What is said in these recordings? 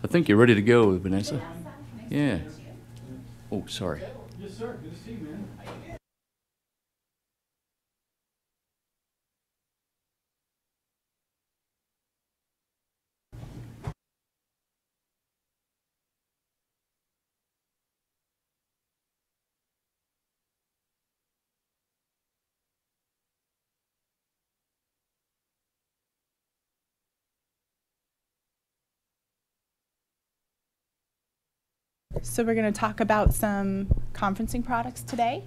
I think you're ready to go, Vanessa. Yeah. Oh, sorry. Yes, sir. Good to see you, man. So we're going to talk about some conferencing products today.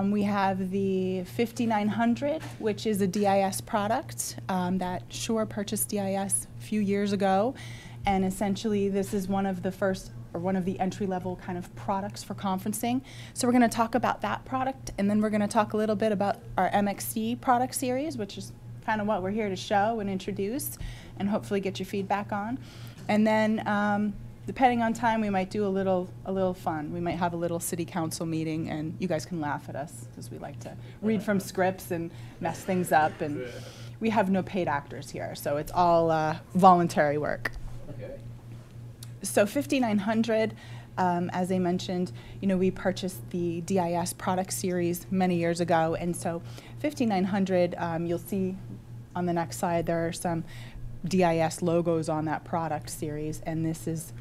We have the 5900, which is a DIS product that Shure purchased DIS a few years ago. And essentially, this is one of the first or one of the entry-level kind of products for conferencing. So we're going to talk about that product, and then we're going to talk a little bit about our MXC product series, which is kind of what we're here to show and introduce and hopefully get your feedback on. And then depending on time, we might do a little fun. We might have a little city council meeting, and you guys can laugh at us because we like to read from scripts and mess things up. And we have no paid actors here, so it's all voluntary work. Okay. So 5900, as I mentioned, we purchased the DIS product series many years ago, and so 5900, you'll see on the next slide there are some DIS logos on that product series, and this is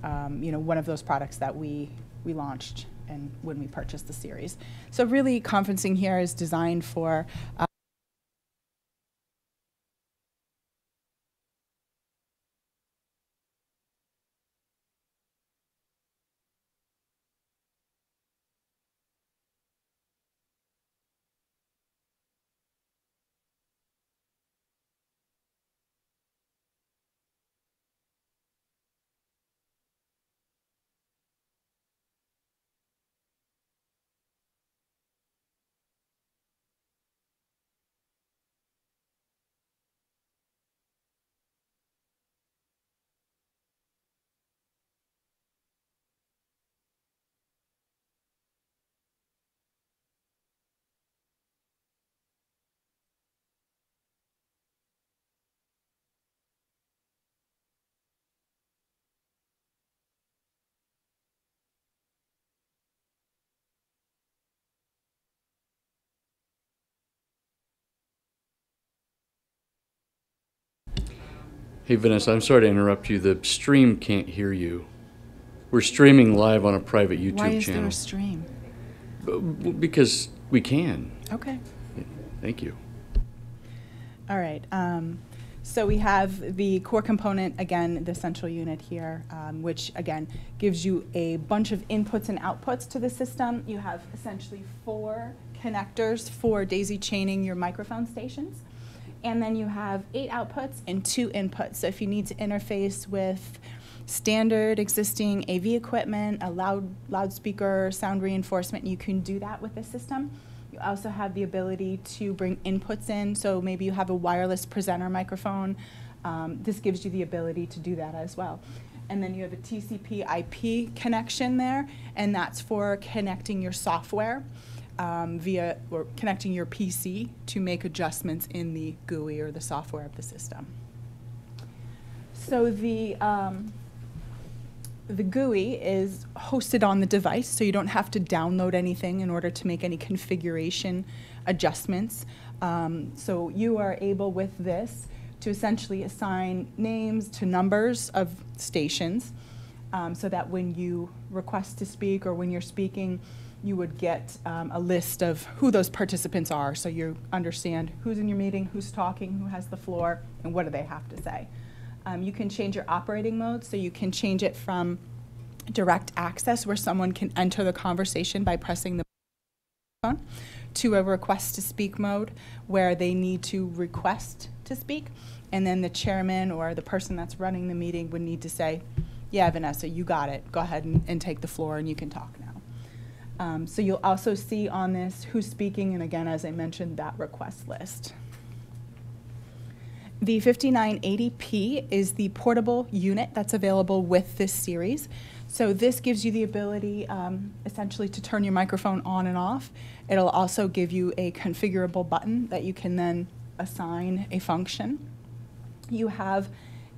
one of those products that we launched and when we purchased the series. So really, conferencing here is designed for Hey, Vanessa, I'm sorry to interrupt you. The stream can't hear you. We're streaming live on a private YouTube why is channel. there a stream? Because we can. Okay. Thank you. All right. So we have the core component, again, the central unit here, which, again, gives you a bunch of inputs and outputs to the system. You have essentially 4 connectors for daisy chaining your microphone stations. And then you have 8 outputs and 2 inputs. So if you need to interface with standard existing AV equipment, a loudspeaker, sound reinforcement, you can do that with this system. You also have the ability to bring inputs in. So maybe you have a wireless presenter microphone. This gives you the ability to do that as well. And then you have a TCP IP connection there, and that's for connecting your software via or connecting your PC to make adjustments in the GUI or the software of the system. So the GUI is hosted on the device, so you don't have to download anything in order to make any configuration adjustments. So you are able with this to essentially assign names to numbers of stations so that when you request to speak or when you're speaking, you would get a list of who those participants are, so you understand who's in your meeting, who's talking, who has the floor, and what do they have to say. You can change your operating mode, so you can change it from direct access, where someone can enter the conversation by pressing the phone, to a request to speak mode, where they need to request to speak, and then the chairman or the person that's running the meeting would need to say, yeah, Vanessa, you got it. Go ahead and take the floor, and you can talk now. So you'll also see on this who's speaking, and again, as I mentioned, that request list. The 5980p is the portable unit that's available with this series. So this gives you the ability essentially to turn your microphone on and off. It'll also give you a configurable button that you can then assign a function. You have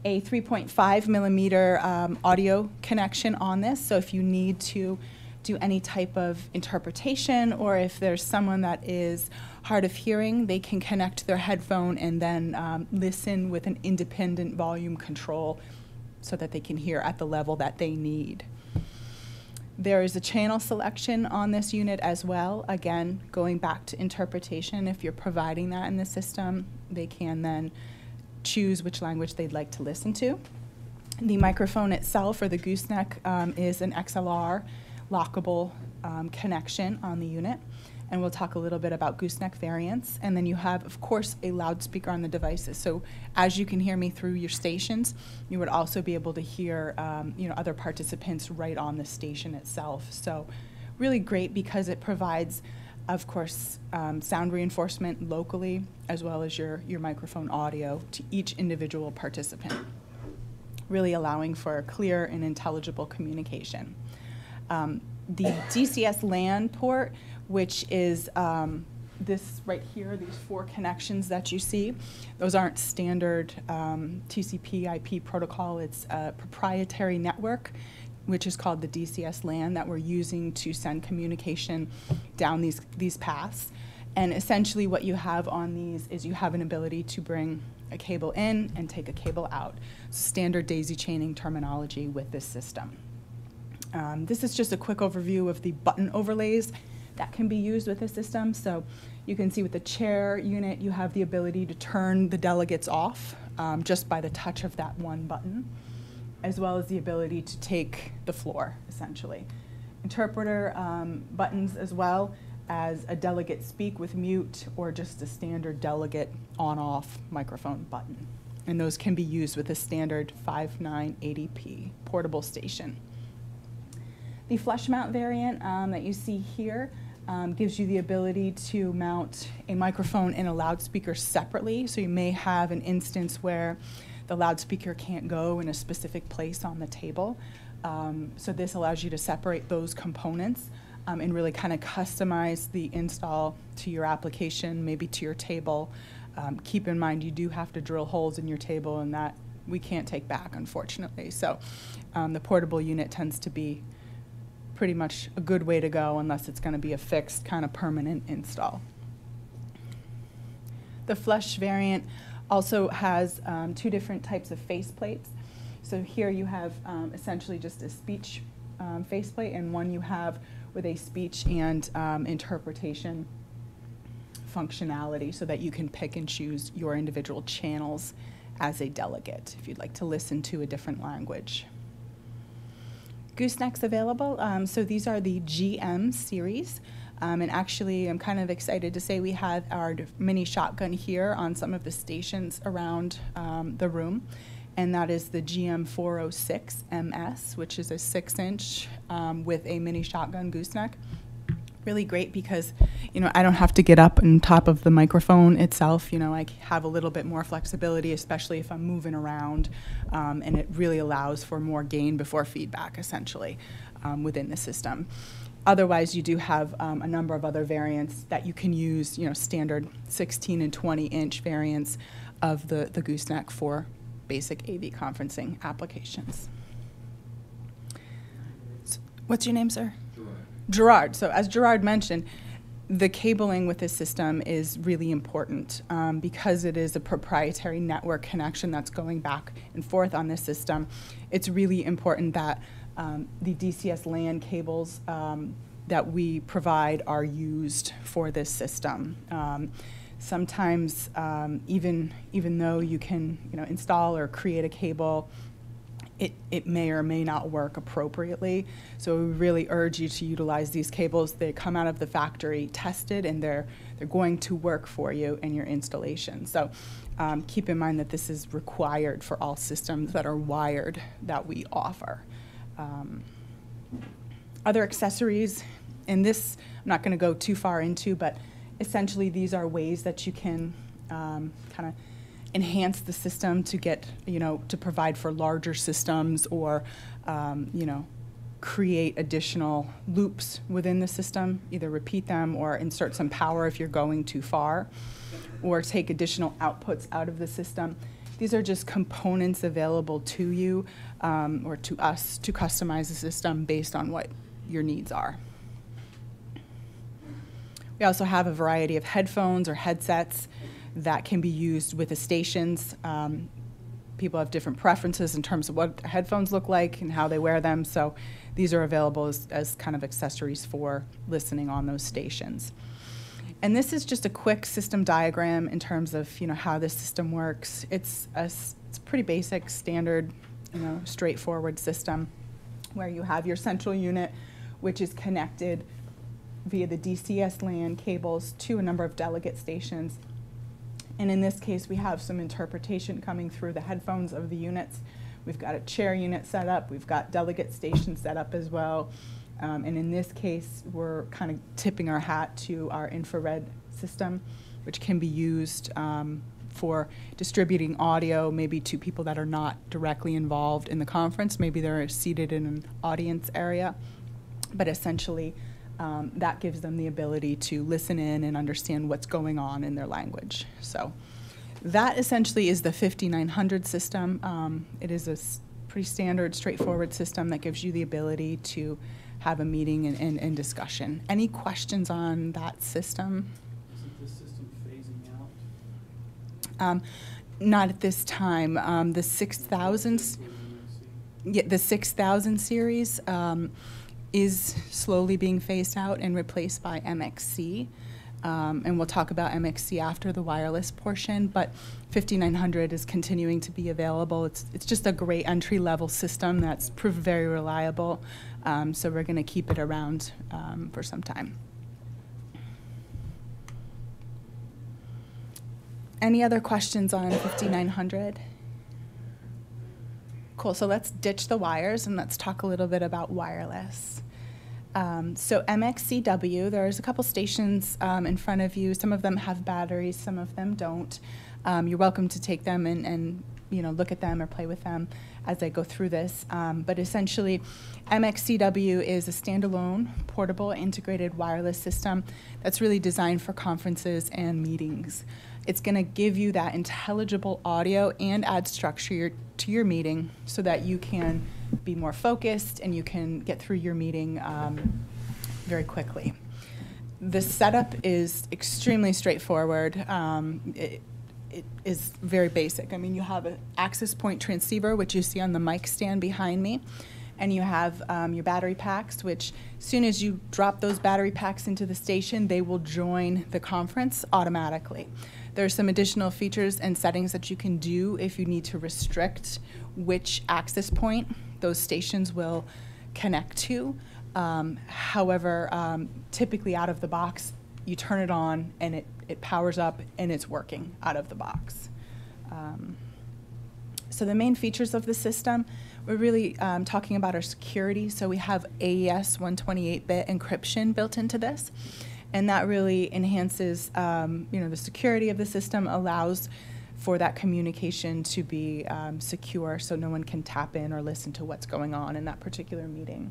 a 3.5 millimeter audio connection on this. So if you need to do any type of interpretation, or if there's someone that is hard of hearing, they can connect their headphone and then listen with an independent volume control so that they can hear at the level that they need. There is a channel selection on this unit as well. Again, going back to interpretation, if you're providing that in the system, they can then choose which language they'd like to listen to. The microphone itself, or the gooseneck, is an XLR lockable connection on the unit. And we'll talk a little bit about gooseneck variants. And then you have, of course, a loudspeaker on the devices. So as you can hear me through your stations, you would also be able to hear other participants right on the station itself. So really great because it provides, of course, sound reinforcement locally, as well as your microphone audio to each individual participant, really allowing for clear and intelligible communication. The DCS LAN port, which is this right here, these 4 connections that you see, those aren't standard TCP/IP protocol. It's a proprietary network, which is called the DCS LAN, that we're using to send communication down these paths. And essentially what you have on these is you have an ability to bring a cable in and take a cable out. Standard daisy chaining terminology with this system. This is just a quick overview of the button overlays that can be used with the system. So you can see with the chair unit, you have the ability to turn the delegates off just by the touch of that one button, as well as the ability to take the floor, essentially. Interpreter buttons, as well as a delegate speak with mute, or just a standard delegate on-off microphone button. And those can be used with a standard 5980p portable station. The flush mount variant that you see here gives you the ability to mount a microphone and a loudspeaker separately. So you may have an instance where the loudspeaker can't go in a specific place on the table. So this allows you to separate those components and really kind of customize the install to your application, maybe to your table. Keep in mind you do have to drill holes in your table, and that we can't take back, unfortunately. So the portable unit tends to be pretty much a good way to go, unless it's going to be a fixed kind of permanent install. The flush variant also has 2 different types of faceplates. So here you have essentially just a speech faceplate, and one you have with a speech and interpretation functionality, so that you can pick and choose your individual channels as a delegate if you'd like to listen to a different language. Goosenecks available. So these are the GM series. And actually, I'm kind of excited to say we have our mini shotgun here on some of the stations around the room. And that is the GM 406 MS, which is a 6-inch with a mini shotgun gooseneck. Really great because, I don't have to get up on top of the microphone itself. I have a little bit more flexibility, especially if I'm moving around, and it really allows for more gain before feedback, essentially, within the system. Otherwise, you do have a number of other variants that you can use, standard 16 and 20-inch variants of the gooseneck for basic AV conferencing applications. So, what's your name, sir? Gerard. So as Gerard mentioned, the cabling with this system is really important because it is a proprietary network connection that's going back and forth on this system. It's really important that the DCS LAN cables that we provide are used for this system. Sometimes even though you can install or create a cable, it may or may not work appropriately. So we really urge you to utilize these cables. They come out of the factory tested, and they're going to work for you in your installation. So keep in mind that this is required for all systems that are wired that we offer. Other accessories, and this I'm not going to go too far into, but essentially these are ways that you can kind of enhance the system to get, to provide for larger systems, or, create additional loops within the system, either repeat them or insert some power if you're going too far, or take additional outputs out of the system. These are just components available to you or to us to customize the system based on what your needs are. We also have a variety of headphones or headsets that can be used with the stations. People have different preferences in terms of what their headphones look like and how they wear them, so these are available as kind of accessories for listening on those stations. And this is just a quick system diagram in terms of how this system works. It's a pretty basic, standard, straightforward system where you have your central unit, which is connected via the DCS LAN cables to a number of delegate stations. And in this case, we have some interpretation coming through the headphones of the units. We've got a chair unit set up. We've got delegate stations set up as well. And in this case, we're kind of tipping our hat to our infrared system, which can be used for distributing audio maybe to people that are not directly involved in the conference. Maybe they're seated in an audience area. But essentially, that gives them the ability to listen in and understand what's going on in their language. So that essentially is the 5900 system. It is a pretty standard, straightforward system that gives you the ability to have a meeting and discussion. Any questions on that system? Isn't this system phasing out? Not at this time. The 6000s, yeah, the 6000 series is slowly being phased out and replaced by MXC. And we'll talk about MXC after the wireless portion, but 5900 is continuing to be available. It's just a great entry-level system that's proved very reliable, so we're going to keep it around for some time. Any other questions on 5900? Cool, so let's ditch the wires and let's talk a little bit about wireless. So MXCW, there's a couple stations in front of you. Some of them have batteries, some of them don't. You're welcome to take them and look at them or play with them as I go through this. But essentially, MXCW is a standalone, portable, integrated wireless system that's really designed for conferences and meetings. It's going to give you that intelligible audio and add structure to your meeting so that you can be more focused and you can get through your meeting very quickly. The setup is extremely straightforward. It is very basic. I mean, you have an access point transceiver, which you see on the mic stand behind me, and you have your battery packs, which as soon as you drop those battery packs into the station, they will join the conference automatically. There are some additional features and settings that you can do if you need to restrict which access point those stations will connect to. However, typically out of the box, you turn it on and it powers up and it's working out of the box. So the main features of the system, we're really talking about our security. So we have AES 128-bit encryption built into this. And that really enhances, the security of the system, allows for that communication to be secure so no one can tap in or listen to what's going on in that particular meeting.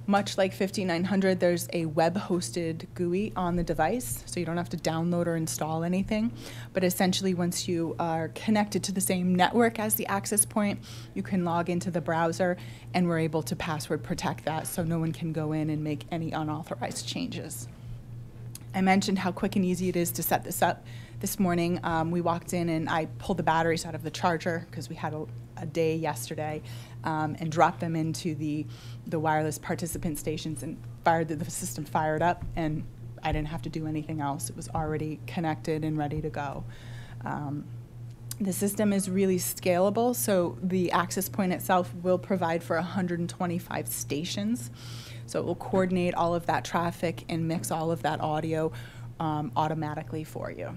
Much like 5900, there's a web-hosted GUI on the device, so you don't have to download or install anything. But essentially, once you are connected to the same network as the access point, you can log into the browser, and we're able to password protect that so no one can go in and make any unauthorized changes. I mentioned how quick and easy it is to set this up. This morning, we walked in and I pulled the batteries out of the charger because we had a day yesterday and dropped them into the wireless participant stations and the system fired up, and I didn't have to do anything else. It was already connected and ready to go. The system is really scalable, so the access point itself will provide for 125 stations. So it will coordinate all of that traffic and mix all of that audio automatically for you.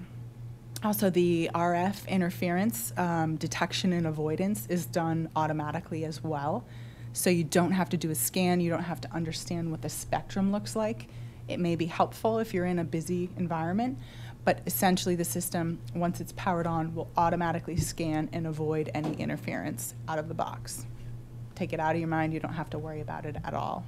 Also, the RF interference detection and avoidance is done automatically as well. So you don't have to do a scan, you don't have to understand what the spectrum looks like. It may be helpful if you're in a busy environment, but essentially the system, once it's powered on, will automatically scan and avoid any interference out of the box. Take it out of your mind, you don't have to worry about it at all.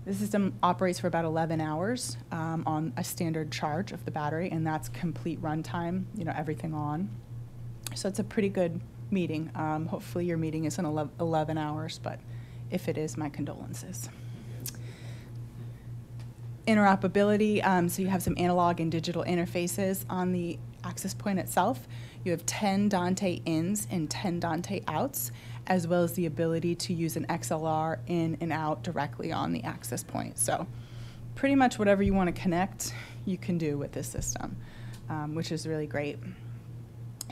The system operates for about 11 hours on a standard charge of the battery, and that's complete runtime, everything on. So it's a pretty good meeting. Hopefully your meeting isn't 11 hours, but if it is, my condolences. Interoperability, so you have some analog and digital interfaces on the access point itself. You have 10 Dante ins and 10 Dante outs, as well as the ability to use an XLR in and out directly on the access point. So pretty much whatever you want to connect, you can do with this system, which is really great.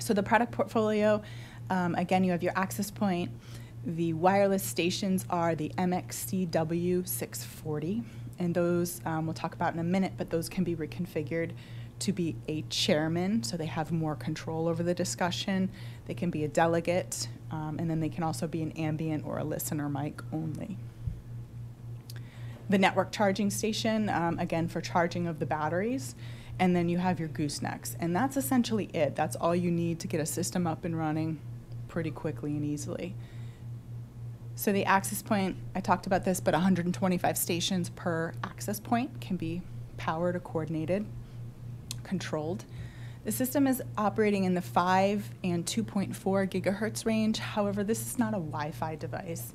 So the product portfolio, again, you have your access point. The wireless stations are the MXC W640. And those we'll talk about in a minute, but those can be reconfigured to be a chairman, so they have more control over the discussion. They can be a delegate, and then they can also be an ambient or a listener mic only. The network charging station, again, for charging of the batteries. And then you have your goosenecks. And that's essentially it. That's all you need to get a system up and running pretty quickly and easily. So the access point, I talked about this, but 125 stations per access point can be powered or coordinated, controlled. The system is operating in the 5 and 2.4 gigahertz range. However, this is not a Wi-Fi device.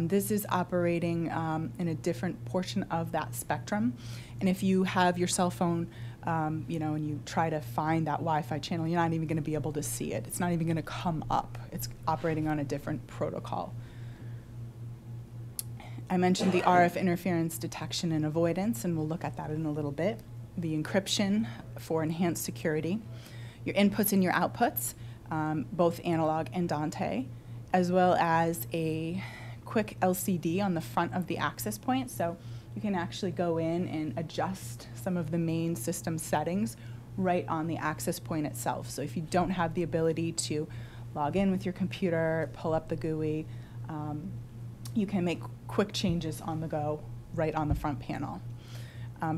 This is operating in a different portion of that spectrum. And if you have your cell phone, and you try to find that Wi-Fi channel, you're not even going to be able to see it. It's not even going to come up. It's operating on a different protocol. I mentioned the RF interference detection and avoidance, and we'll look at that in a little bit. The encryption for enhanced security, your inputs and your outputs, both analog and Dante, as well as a quick LCD on the front of the access point. So you can actually go in and adjust some of the main system settings right on the access point itself. So if you don't have the ability to log in with your computer, pull up the GUI, you can make quick changes on the go right on the front panel.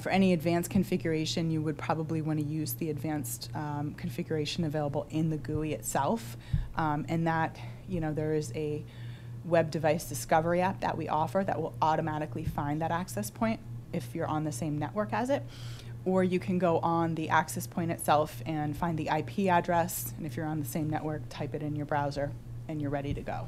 For any advanced configuration, you would probably want to use the advanced configuration available in the GUI itself. And that, there is a web device discovery app that we offer that will automatically find that access point if you're on the same network as it. Or you can go on the access point itself and find the IP address, and if you're on the same network, type it in your browser, and you're ready to go.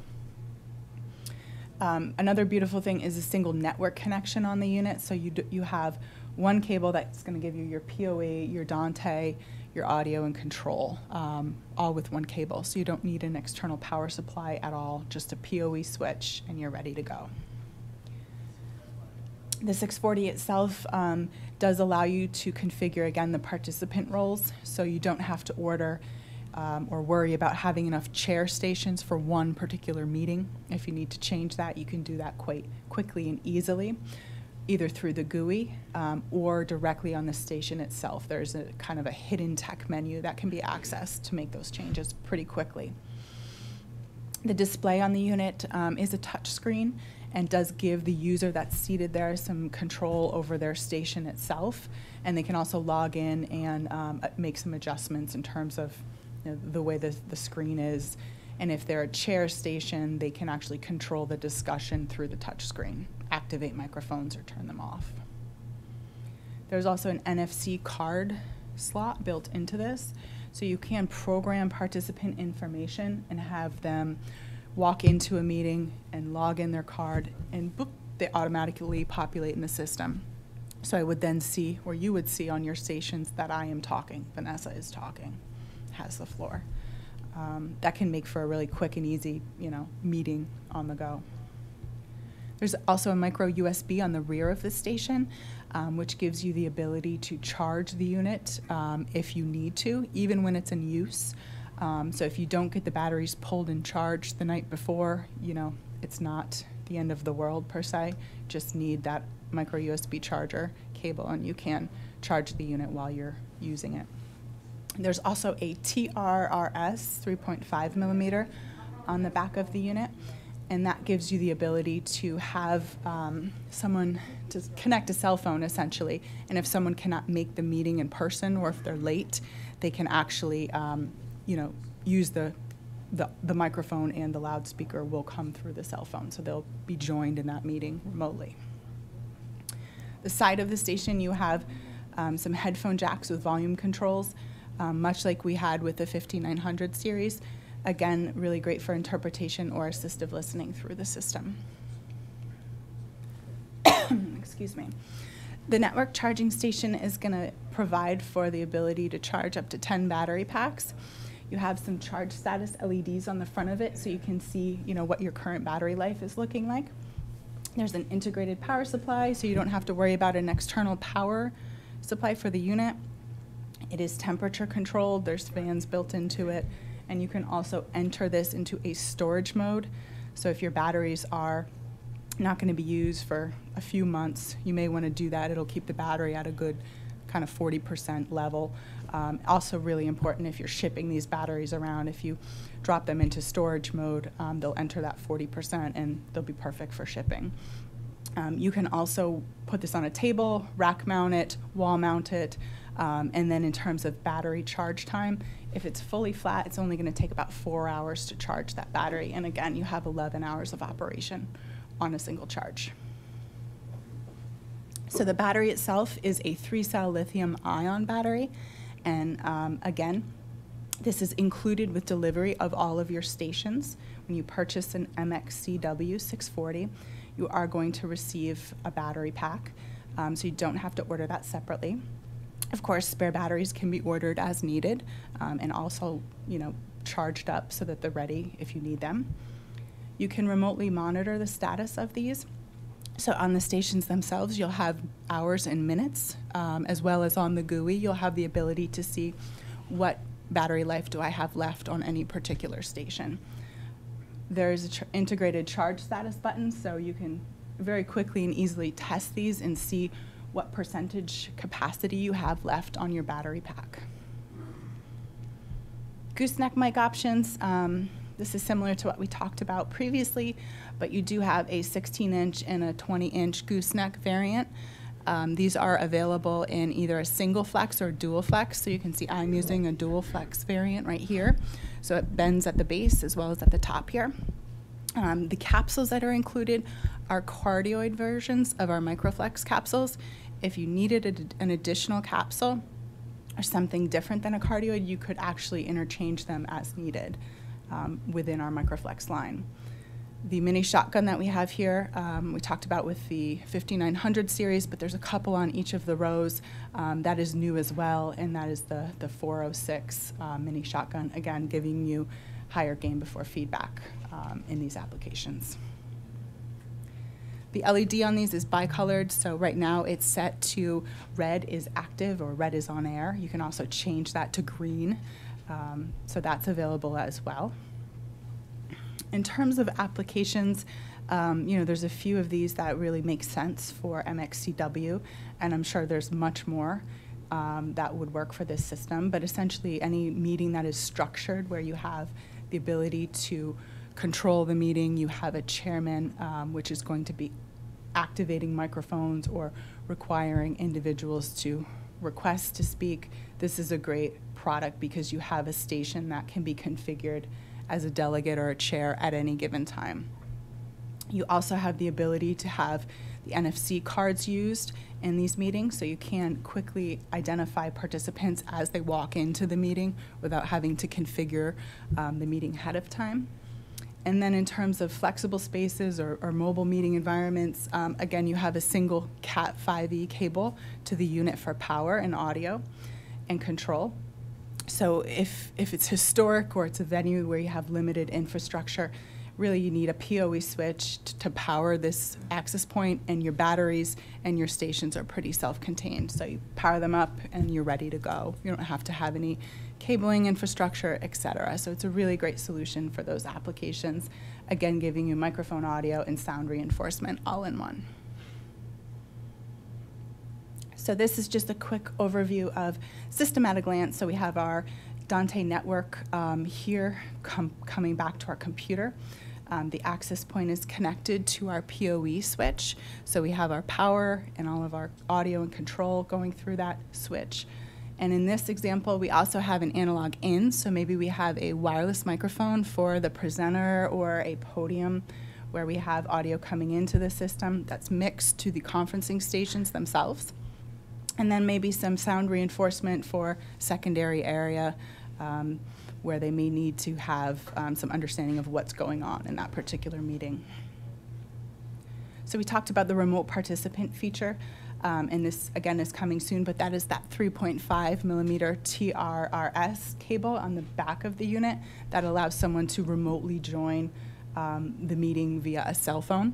Another beautiful thing is a single network connection on the unit. So you have one cable that's going to give you your PoE, your Dante, your audio and control, all with one cable. So you don't need an external power supply at all, just a PoE switch, and you're ready to go. The 640 itself does allow you to configure, again, the participant roles, so you don't have to order or worry about having enough chair stations for one particular meeting. If you need to change that, you can do that quite quickly and easily, either through the GUI or directly on the station itself. There's a kind of a hidden tech menu that can be accessed to make those changes pretty quickly. The display on the unit is a touch screen and does give the user that's seated there some control over their station itself. And they can also log in and make some adjustments in terms of the way the screen is. And if they're a chair station, they can actually control the discussion through the touch screen, activate microphones or turn them off. There's also an NFC card slot built into this, so you can program participant information and have them walk into a meeting and log in their card, and boop, they automatically populate in the system. So I would then see, or you would see on your stations, that I am talking, Vanessa is talking, has the floor. That can make for a really quick and easy, meeting on the go. There's also a micro USB on the rear of the station, which gives you the ability to charge the unit if you need to, even when it's in use. So if you don't get the batteries pulled and charged the night before, it's not the end of the world per se. Just need that micro USB charger cable, and you can charge the unit while you're using it. There's also a TRRS 3.5 millimeter on the back of the unit, and that gives you the ability to have someone to connect a cell phone, essentially. And if someone cannot make the meeting in person, or if they're late, they can actually, use the microphone, and the loudspeaker will come through the cell phone, so they'll be joined in that meeting remotely. The side of the station, you have some headphone jacks with volume controls. much like we had with the 5900 series. Again, really great for interpretation or assistive listening through the system. Excuse me. The network charging station is going to provide for the ability to charge up to 10 battery packs. You have some charge status LEDs on the front of it so you can see, what your current battery life is looking like. There's an integrated power supply, so you don't have to worry about an external power supply for the unit. It is temperature controlled, there's fans built into it, and you can also enter this into a storage mode. So if your batteries are not going to be used for a few months, you may want to do that. It'll keep the battery at a good kind of 40% level. Also really important if you're shipping these batteries around, if you drop them into storage mode, they'll enter that 40% and they'll be perfect for shipping. You can also put this on a table, rack mount it, wall mount it, and then in terms of battery charge time, if it's fully flat, it's only going to take about 4 hours to charge that battery. And again, you have 11 hours of operation on a single charge. So the battery itself is a 3-cell lithium-ion battery. And again, this is included with delivery of all of your stations. When you purchase an MXC W640, you are going to receive a battery pack, so you don't have to order that separately. Of course, spare batteries can be ordered as needed, and also, charged up so that they're ready if you need them. You can remotely monitor the status of these. So on the stations themselves, you'll have hours and minutes, as well as on the GUI, you'll have the ability to see what battery life do I have left on any particular station. There's an integrated charge status button, so you can very quickly and easily test these and see what percentage capacity you have left on your battery pack. Gooseneck mic options. This is similar to what we talked about previously, but you do have a 16-inch and a 20-inch gooseneck variant. These are available in either a single flex or dual flex, so you can see I'm using a dual flex variant right here. So it bends at the base as well as at the top here. The capsules that are included are cardioid versions of our Microflex capsules. If you needed an additional capsule or something different than a cardioid, you could actually interchange them as needed within our Microflex line. The mini shotgun that we have here, we talked about with the 5900 series, but there's a couple on each of the rows that is new as well, and that is the 406 mini shotgun, again, giving you higher gain before feedback in these applications. The LED on these is bicolored, so right now it's set to red is active or red is on air. You can also change that to green, so that's available as well. In terms of applications, there's a few of these that really make sense for MXCW, and I'm sure there's much more that would work for this system, but essentially any meeting that is structured where you have the ability to control the meeting, you have a chairman, which is going to be activating microphones or requiring individuals to request to speak. This is a great product because you have a station that can be configured as a delegate or a chair at any given time. You also have the ability to have the NFC cards used in these meetings, so you can quickly identify participants as they walk into the meeting without having to configure the meeting ahead of time. And then in terms of flexible spaces or mobile meeting environments, again, you have a single Cat 5e cable to the unit for power and audio and control. So if it's historic or it's a venue where you have limited infrastructure, really you need a PoE switch to power this access point, and your batteries and your stations are pretty self-contained. So you power them up and you're ready to go. You don't have to have any cabling infrastructure, etc. So it's a really great solution for those applications, again giving you microphone audio and sound reinforcement all in one. So this is just a quick overview of system at a glance. So we have our Dante network here coming back to our computer. The access point is connected to our PoE switch. So we have our power and all of our audio and control going through that switch. And in this example, we also have an analog in. So maybe we have a wireless microphone for the presenter or a podium where we have audio coming into the system that's mixed to the conferencing stations themselves. And then maybe some sound reinforcement for secondary area where they may need to have some understanding of what's going on in that particular meeting. So we talked about the remote participant feature, and this, again, is coming soon, but that is that 3.5 millimeter TRRS cable on the back of the unit that allows someone to remotely join the meeting via a cell phone.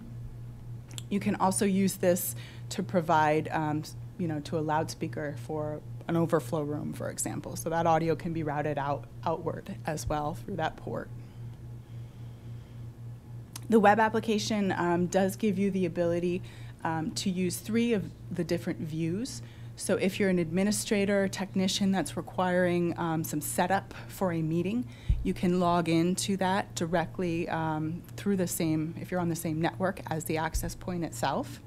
You can also use this to provide to a loudspeaker for an overflow room, for example. So that audio can be routed outward as well through that port. The web application does give you the ability to use 3 of the different views. So if you're an administrator, technician that's requiring some setup for a meeting, you can log into that directly through if you're on the same network as the access point itself.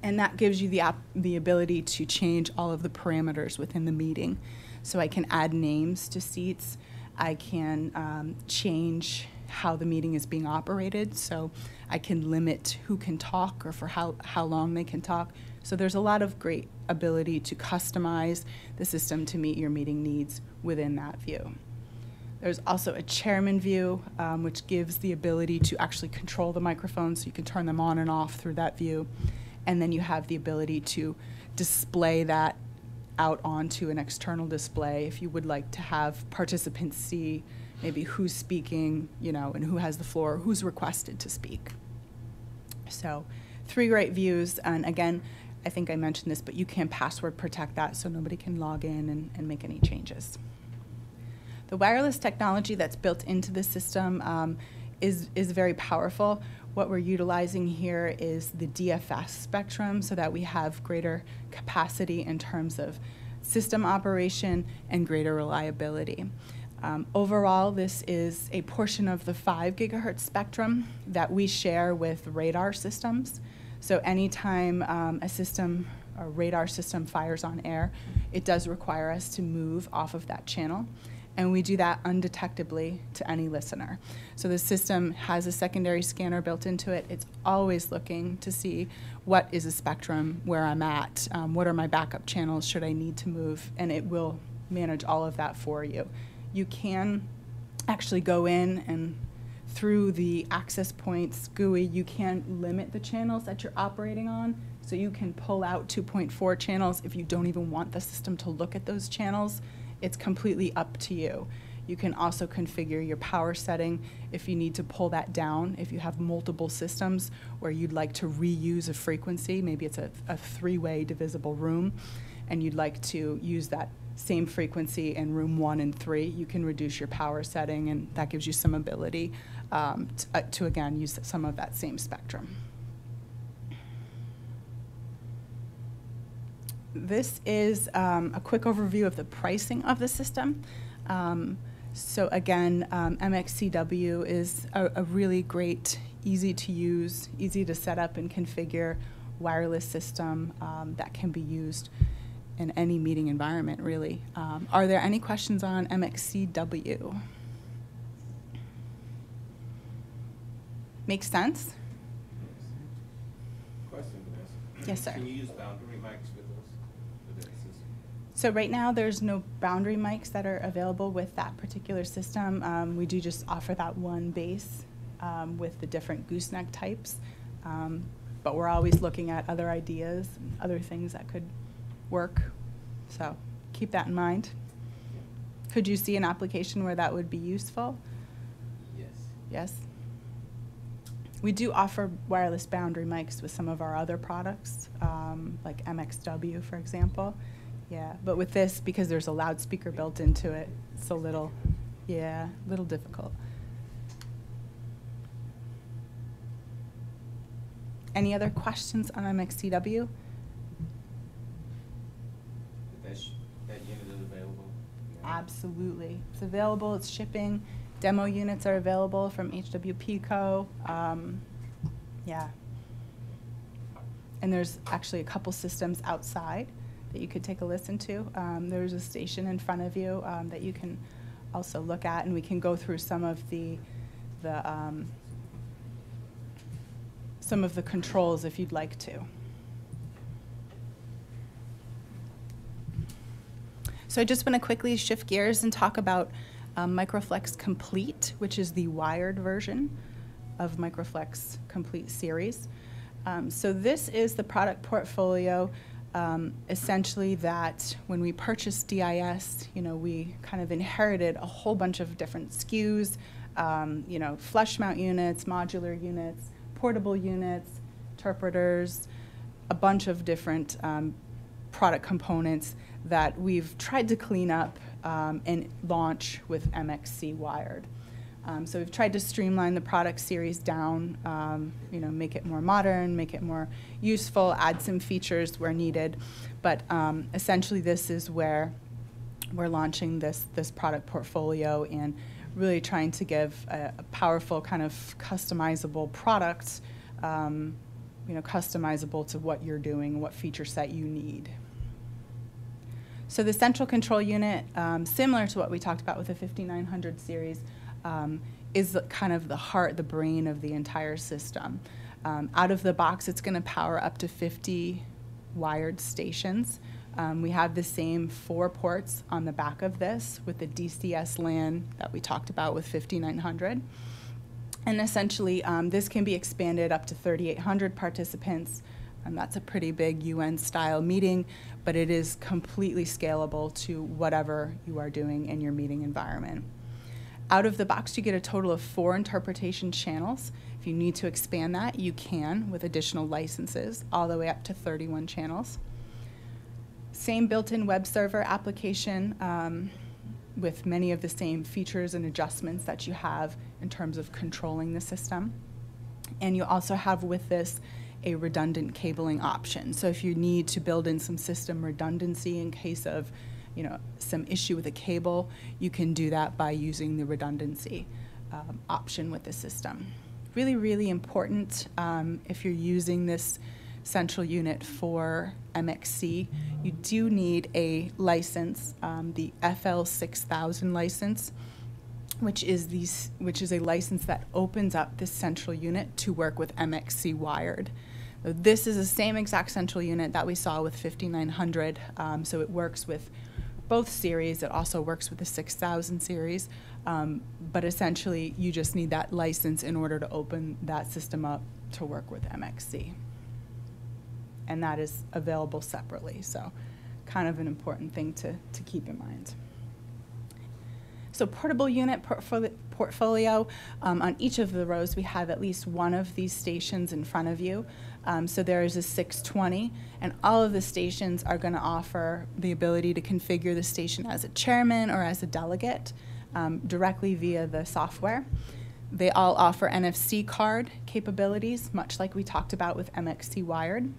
And that gives you the ability to change all of the parameters within the meeting. So I can add names to seats. I can change how the meeting is being operated. So I can limit who can talk or for how long they can talk. So there's a lot of great ability to customize the system to meet your meeting needs within that view. There's also a chairman view, which gives the ability to actually control the microphones. So you can turn them on and off through that view. And then you have the ability to display that out onto an external display if you would like to have participants see maybe who's speaking, and who has the floor, who's requested to speak. So 3 great views. And again, I think I mentioned this, but you can password protect that so nobody can log in and make any changes. The wireless technology that's built into the system is very powerful. What we're utilizing here is the DFS spectrum so that we have greater capacity in terms of system operation and greater reliability. Overall, this is a portion of the 5 gigahertz spectrum that we share with radar systems. So anytime a radar system fires on air, it does require us to move off of that channel. And we do that undetectably to any listener. So the system has a secondary scanner built into it. It's always looking to see what is a spectrum, where I'm at, what are my backup channels, should I need to move, and it will manage all of that for you. You can actually go in and through the access points GUI, you can limit the channels that you're operating on. So you can pull out 2.4 channels if you don't even want the system to look at those channels. It's completely up to you. You can also configure your power setting if you need to pull that down. If you have multiple systems where you'd like to reuse a frequency, maybe it's a 3-way divisible room, and you'd like to use that same frequency in room 1 and 3, you can reduce your power setting, and that gives you some ability to again, use some of that same spectrum. This is a quick overview of the pricing of the system. So again, MXCW is a really great, easy to use, easy to set up and configure wireless system that can be used in any meeting environment, really. Are there any questions on MXCW? Makes sense? Question, Vanessa. Yes, sir. Can you use boundary mics with those? With that system? So right now, there's no boundary mics that are available with that particular system. We do just offer that one base with the different gooseneck types. But we're always looking at other ideas, and other things that could work. So keep that in mind. Could you see an application where that would be useful? Yes. Yes. We do offer wireless boundary mics with some of our other products, like MXW, for example. Yeah, but with this, because there's a loudspeaker built into it, it's a little difficult. Any other questions on MXCW? That unit is available? Absolutely. It's available, it's shipping. Demo units are available from HWP Co. Yeah. And there's actually a couple systems outside that you could take a listen to. There's a station in front of you that you can also look at, and we can go through some of the controls if you'd like to. So I just want to quickly shift gears and talk about Microflex Complete, which is the wired version of Microflex Complete series. So this is the product portfolio, essentially, that when we purchased DIS, we kind of inherited a whole bunch of different SKUs, flush mount units, modular units, portable units, interpreters, a bunch of different product components that we've tried to clean up and launch with MXC Wired. So we've tried to streamline the product series down, make it more modern, make it more useful, add some features where needed. But essentially, this is where we're launching this product portfolio and really trying to give a powerful kind of customizable product, customizable to what you're doing, what feature set you need. So the central control unit, similar to what we talked about with the 5900 series, is kind of the heart, the brain of the entire system. Out of the box, it's going to power up to 50 wired stations. We have the same 4 ports on the back of this with the DCS LAN that we talked about with 5900. And essentially, this can be expanded up to 3,800 participants. And that's a pretty big UN-style meeting, but it is completely scalable to whatever you are doing in your meeting environment. Out of the box, you get a total of 4 interpretation channels. If you need to expand that, you can with additional licenses, all the way up to 31 channels. Same built-in web server application with many of the same features and adjustments that you have in terms of controlling the system. And you also have with this a redundant cabling option. So if you need to build in some system redundancy in case of some issue with a cable, you can do that by using the redundancy option with the system. Really, really important if you're using this central unit for MXC, you do need a license, the FL6000 license, which is a license that opens up this central unit to work with MXC Wired. So this is the same exact central unit that we saw with 5900, so it works with both series. It also works with the 6000 series, but essentially you just need that license in order to open that system up to work with MXC. And that is available separately, so kind of an important thing to keep in mind. So portable unit portfolio, on each of the rows we have at least one of these stations in front of you. So there is a 620, and all of the stations are going to offer the ability to configure the station as a chairman or as a delegate directly via the software. They all offer NFC card capabilities, much like we talked about with MXC Wired.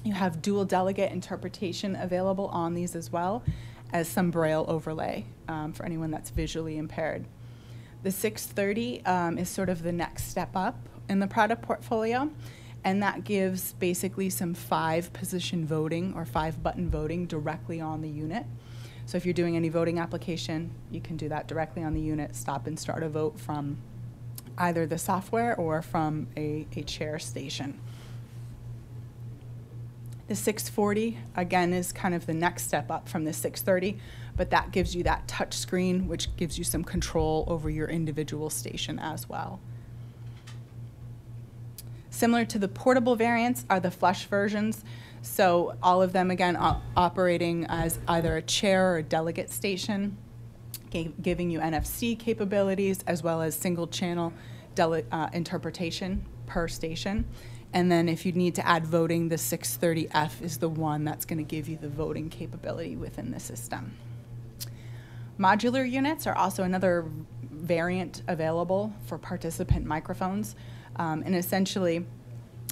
You have dual delegate interpretation available on these as well as some Braille overlay for anyone that's visually impaired. The 630 is sort of the next step up in the product portfolio, and that gives basically some 5-position voting or 5-button voting directly on the unit. So if you're doing any voting application, you can do that directly on the unit, stop and start a vote from either the software or from a chair station. The 640, again, is kind of the next step up from the 630, but that gives you that touch screen, which gives you some control over your individual station as well. Similar to the portable variants are the flush versions. So all of them, again, operating as either a chair or a delegate station, giving you NFC capabilities as well as single channel interpretation per station. And then if you need to add voting, the 630F is the one that's going to give you the voting capability within the system. Modular units are also another variant available for participant microphones. And essentially,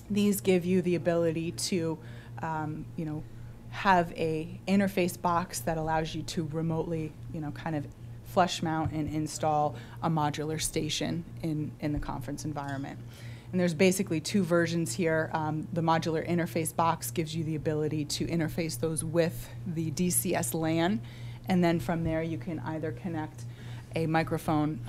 these give you the ability to have a interface box that allows you to remotely, kind of flush mount and install a modular station in the conference environment. And there's basically 2 versions here. The modular interface box gives you the ability to interface those with the DCS LAN, and then from there you can either connect a microphone,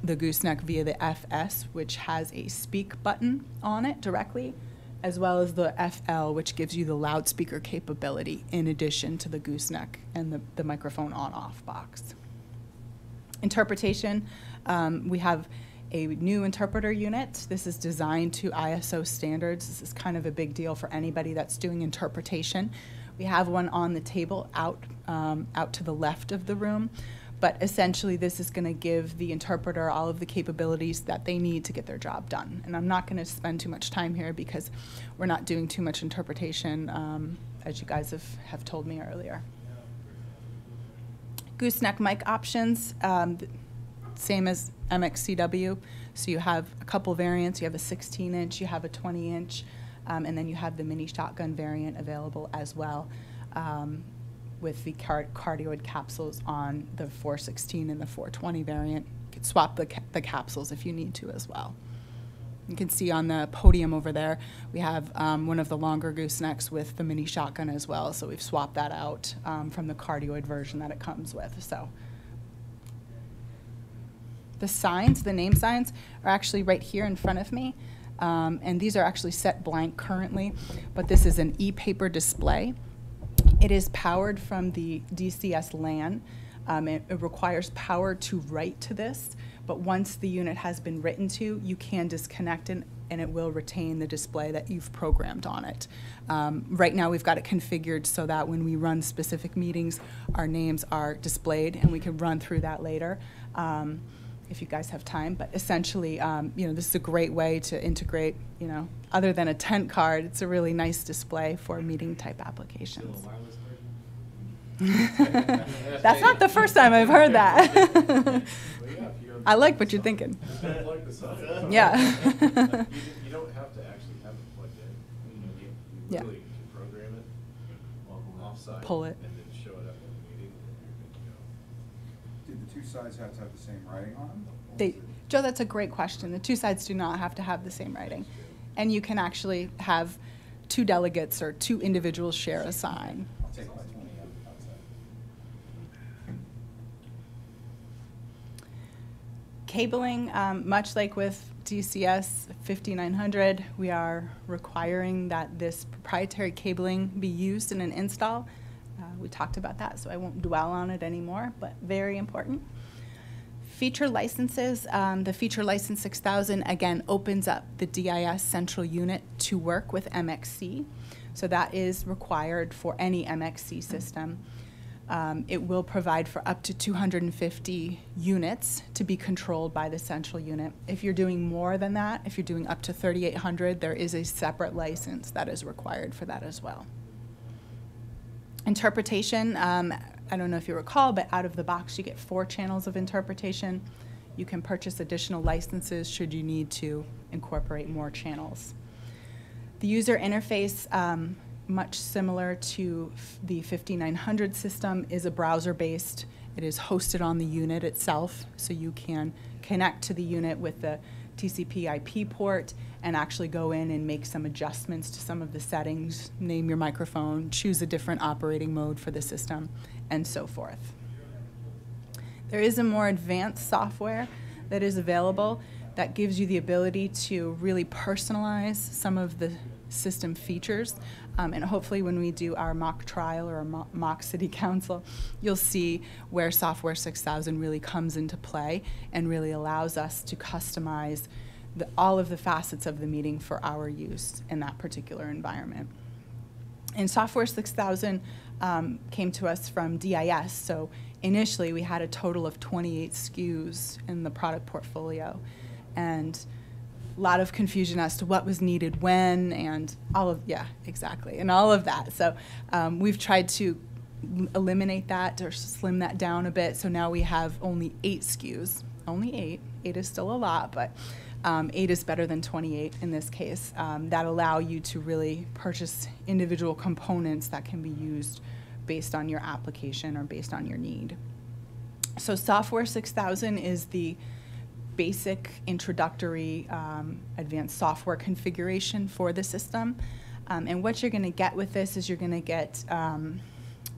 the gooseneck, via the FS, which has a speak button on it directly, as well as the FL, which gives you the loudspeaker capability in addition to the gooseneck and the microphone on-off box. Interpretation, we have a new interpreter unit. This is designed to ISO standards. This is kind of a big deal for anybody that's doing interpretation. We have one on the table out to the left of the room, but essentially this is going to give the interpreter all of the capabilities that they need to get their job done. And I'm not going to spend too much time here because we're not doing too much interpretation, as you guys have told me earlier. Gooseneck mic options, same as MXCW. So you have a couple variants. You have a 16-inch, you have a 20-inch, and then you have the mini shotgun variant available as well, with the cardioid capsules on the 416 and the 420 variant. You could swap the capsules if you need to as well. You can see on the podium over there, we have one of the longer goosenecks with the mini shotgun as well. So we've swapped that out from the cardioid version that it comes with. So the signs, the name signs, are actually right here in front of me. And these are actually set blank currently, but this is an e-paper display. It is powered from the DCS LAN. It requires power to write to this, but once the unit has been written to, you can disconnect it and it will retain the display that you've programmed on it. Right now we've got it configured so that when we run specific meetings, our names are displayed, and we can run through that later if you guys have time. But essentially, this is a great way to integrate, other than a tent card, it's a really nice display for meeting type applications. That's not the first time I've heard that. I like what you're thinking. Yeah. You don't have to actually have it plugged in. You Yeah. really can program it offsite. Pull it. And then show it up in the meeting, and you're good to go. Do the two sides have to have the same writing on them? Joe, that's a great question. The two sides do not have to have the same writing. And you can actually have two delegates or two individuals share a sign. I'll take my 20 outside. Cabling, much like with DCS 5900, we are requiring that this proprietary cabling be used in an install. We talked about that, so I won't dwell on it anymore, but very important. Feature licenses, the Feature License 6000, again, opens up the DIS central unit to work with MXC. So that is required for any MXC system. It will provide for up to 250 units to be controlled by the central unit. If you're doing more than that, if you're doing up to 3,800, there is a separate license that is required for that as well. Interpretation, I don't know if you recall, but out of the box you get 4 channels of interpretation. You can purchase additional licenses should you need to incorporate more channels. The user interface, much similar to the 5900 system, is a browser-based. It is hosted on the unit itself, so you can connect to the unit with the TCP IP port and actually go in and make some adjustments to some of the settings, name your microphone, choose a different operating mode for the system, and so forth. There is a more advanced software that is available that gives you the ability to really personalize some of the system features. And hopefully when we do our mock trial or our mock city council, you'll see where Software 6000 really comes into play and really allows us to customize all of the facets of the meeting for our use in that particular environment. And Software 6000 came to us from DIS, so initially we had a total of 28 SKUs in the product portfolio, and a lot of confusion as to what was needed when, and all of that. So we've tried to eliminate that or slim that down a bit, so now we have only 8 SKUs. Only 8. 8 is still a lot, but 8 is better than 28 in this case, that allow you to really purchase individual components that can be used based on your application or based on your need. So Software 6000 is the basic introductory advanced software configuration for the system. And what you're going to get with this is you're going to get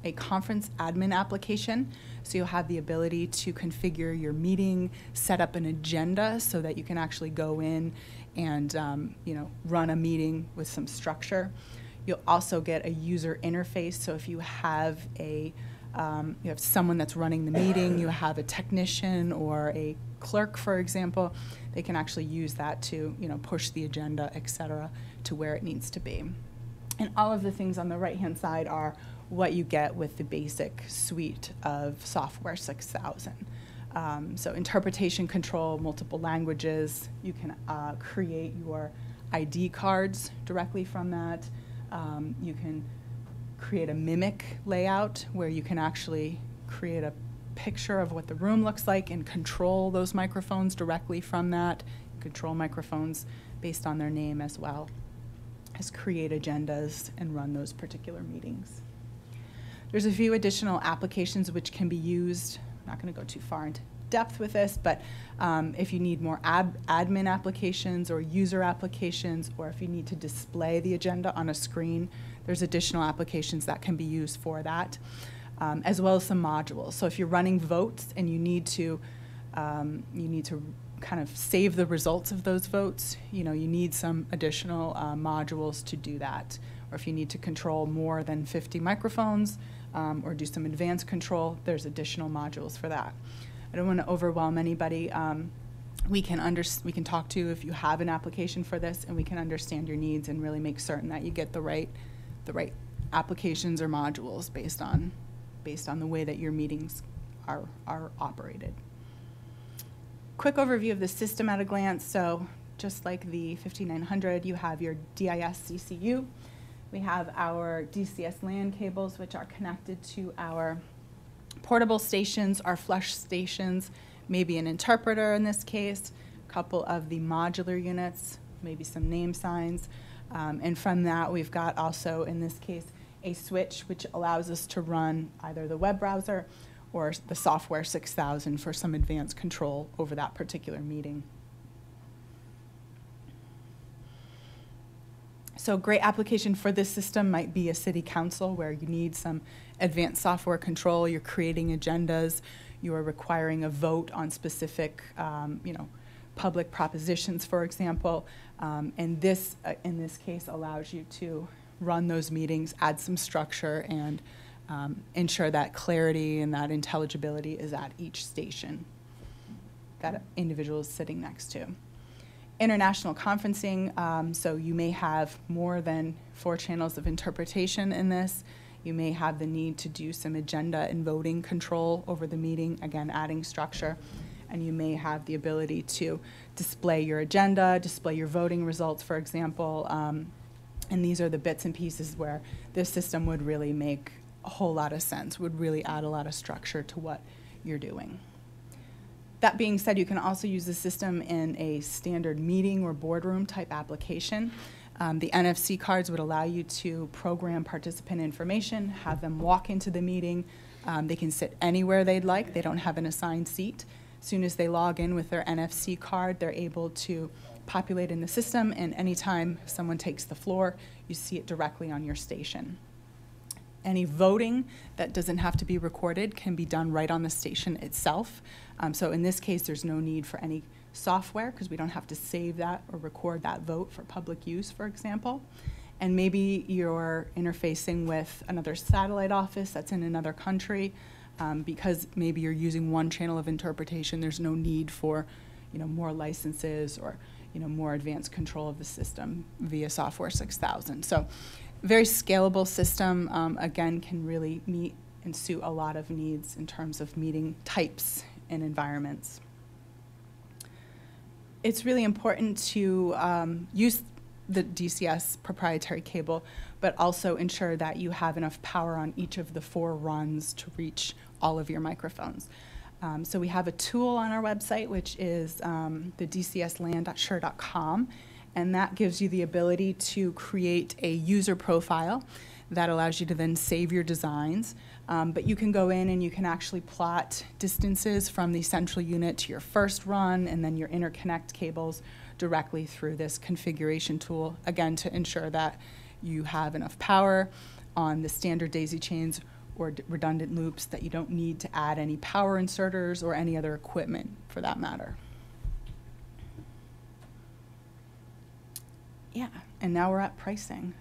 a conference admin application. So you'll have the ability to configure your meeting, set up an agenda so that you can actually go in and run a meeting with some structure. You'll also get a user interface. So if you have you have someone that's running the meeting, you have a technician or a clerk, for example, they can actually use that to push the agenda, et cetera, to where it needs to be. And all of the things on the right-hand side are what you get with the basic suite of Software 6000. So interpretation control, multiple languages. You can create your ID cards directly from that. You can create a mimic layout where you can actually create a picture of what the room looks like and control those microphones directly from that. Control microphones based on their name as well as create agendas and run those particular meetings. There's a few additional applications which can be used. I'm not going to go too far into depth with this, but if you need more admin applications or user applications, or if you need to display the agenda on a screen, there's additional applications that can be used for that, as well as some modules. So if you're running votes and you need to kind of save the results of those votes, you need some additional modules to do that. Or if you need to control more than 50 microphones or do some advanced control, there's additional modules for that. I don't want to overwhelm anybody. We can talk to you if you have an application for this, and we can understand your needs and really make certain that you get the right applications or modules based on the way that your meetings are operated. Quick overview of the system at a glance. So just like the 5900, you have your DIS CCU. We have our DCS LAN cables, which are connected to our portable stations, our flush stations, maybe an interpreter in this case, a couple of the modular units, maybe some name signs. And from that, we've got also, in this case, a switch which allows us to run either the web browser or the Software 6000 for some advanced control over that particular meeting. So a great application for this system might be a city council where you need some advanced software control, you're creating agendas, you are requiring a vote on specific public propositions, for example. And this, in this case, allows you to run those meetings, add some structure, and ensure that clarity and that intelligibility is at each station that individual is sitting next to. International conferencing, so you may have more than 4 channels of interpretation in this. You may have the need to do some agenda and voting control over the meeting, again, adding structure. And you may have the ability to display your agenda, display your voting results, for example. And these are the bits and pieces where this system would really make a whole lot of sense, would really add a lot of structure to what you're doing. That being said, you can also use the system in a standard meeting or boardroom type application. The NFC cards would allow you to program participant information, have them walk into the meeting. They can sit anywhere they'd like. They don't have an assigned seat. As soon as they log in with their NFC card, they're able to populate in the system, and anytime someone takes the floor, you see it directly on your station. Any voting that doesn't have to be recorded can be done right on the station itself. So in this case, there's no need for any software because we don't have to save that or record that vote for public use, for example. And maybe you're interfacing with another satellite office that's in another country because maybe you're using one channel of interpretation. There's no need for more licenses or more advanced control of the system via Software 6000. So very scalable system, again, can really meet and suit a lot of needs in terms of meeting types and environments. It's really important to use the DCS proprietary cable, but also ensure that you have enough power on each of the 4 runs to reach all of your microphones. So we have a tool on our website, which is the dcslan.shure.com, and that gives you the ability to create a user profile that allows you to then save your designs. But you can go in and you can actually plot distances from the central unit to your first run and then your interconnect cables directly through this configuration tool, again, to ensure that you have enough power on the standard daisy chains or redundant loops, that you don't need to add any power inserters or any other equipment for that matter. Yeah, and now we're at pricing.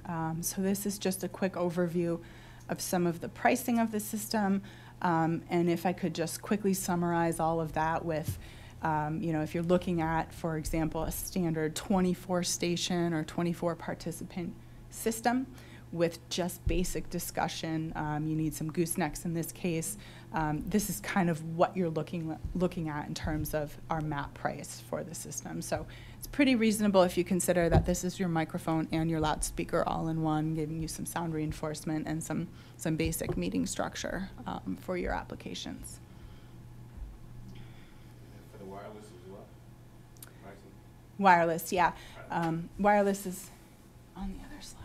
So this is just a quick overview of some of the pricing of the system. And if I could just quickly summarize all of that with, if you're looking at, for example, a standard 24 station or 24 participant system with just basic discussion, you need some goosenecks in this case. This is kind of what you're looking at in terms of our map price for the system. So it's pretty reasonable if you consider that this is your microphone and your loudspeaker all in one, giving you some sound reinforcement and some basic meeting structure for your applications. And for the wireless as well? Pricing? Wireless, yeah. Wireless is on the other slide.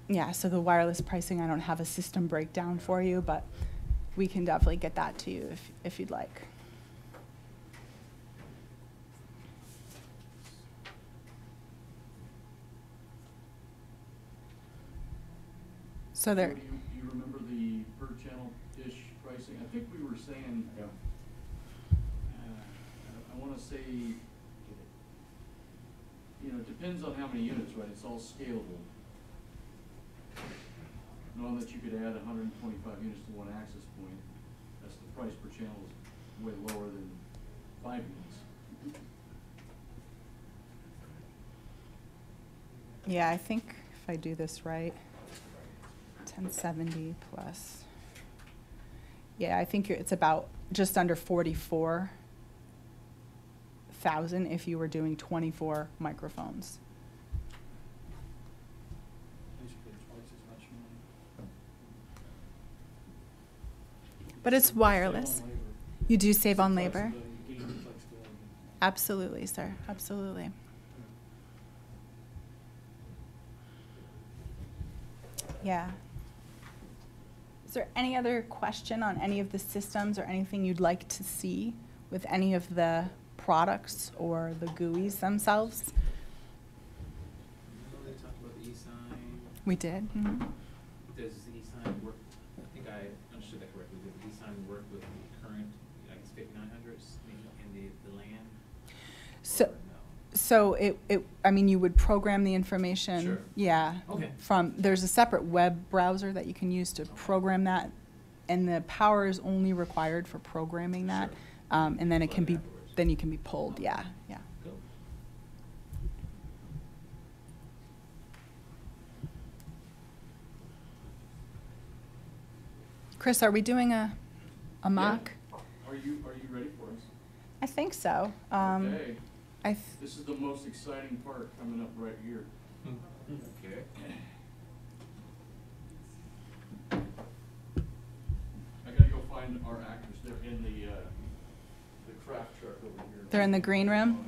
Yeah, so the wireless pricing, I don't have a system breakdown for you, but we can definitely get that to you if you'd like. So there. Do you remember the per channel dish pricing? I think we were saying, I want to say, it depends on how many units, right? It's all scalable. Knowing that you could add 125 units to one access point, that's the price per channel is way lower than 5 units. Yeah, I think if I do this right, 1070 plus. Yeah, I think it's about just under 44,000 if you were doing 24 microphones. But it's wireless. You do save on labor. Absolutely, sir. Absolutely. Yeah. Is there any other question on any of the systems or anything you'd like to see with any of the products or the GUIs themselves? I know they talked about the e-sign. We did. Mm-hmm. Does the e-sign work? I think I understood that correctly. Does the e-sign work with the current, 5900s in the LAN? So, Or no? so you would program the information. Sure. Yeah. Okay. There's a separate web browser that you can use to program that, and the power is only required for programming that, Sure. and then Plug it afterwards. then you can be pulled. Yeah, yeah. Cool. Chris, are we doing a mock? Are you ready for us? I think so. Okay. I This is the most exciting part coming up right here. Okay. I gotta go find our actors. They're in the craft truck over here. They're in the green room.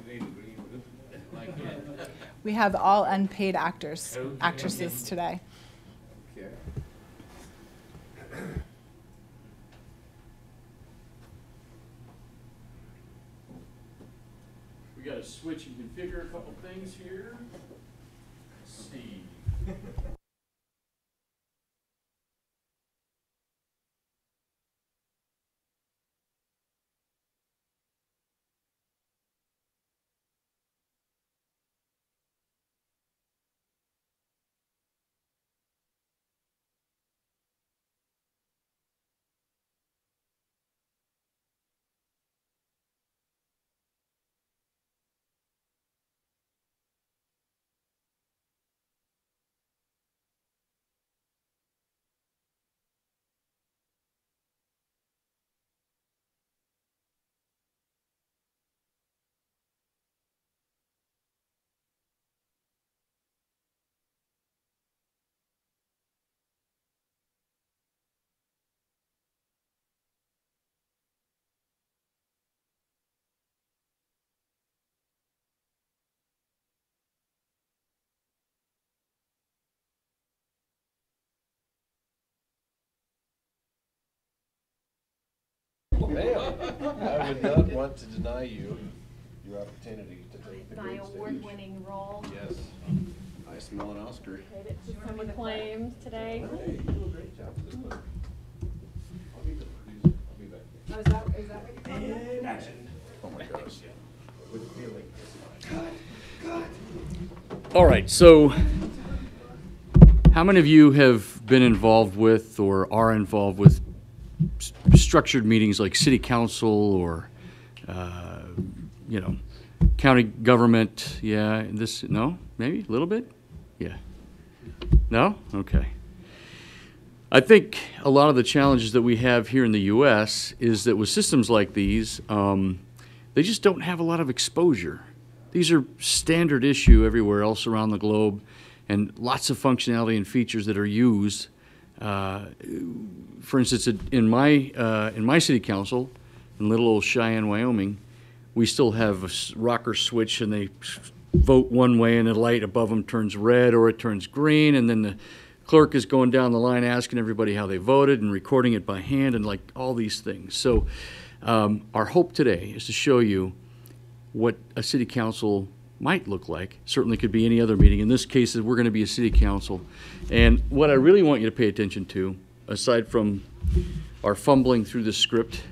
Like it. We have all unpaid actors, Okay. actresses today. Okay. We gotta switch and configure a couple things here. Let's see. would not want to deny you your opportunity to take the My great stage. award-winning role. Yes. I smell an Oscar. Some acclaims today. Hey, you do a great job with this one. I'll be the producer. I'll be back there. Oh, is that what you're talking about? And action. Oh my gosh. With feeling. All right, so how many of you have been involved with or are involved with structured meetings like city council or, you know, county government? Yeah, and this, no? Maybe a little bit? Yeah. No? Okay. I think a lot of the challenges that we have here in the U.S. is that with systems like these, they just don't have a lot of exposure. These are standard issue everywhere else around the globe, and lots of functionality and features that are used. For instance, in my city council, in little old Cheyenne, Wyoming, we still have a rocker switch, and they vote one way, and the light above them turns red or it turns green, and then the clerk is going down the line asking everybody how they voted and recording it by hand and like all these things. So our hope today is to show you what a city council might look like. Certainly could be any other meeting. In this case, we're going to be a city council. And what I really want you to pay attention to, aside from our fumbling through the script,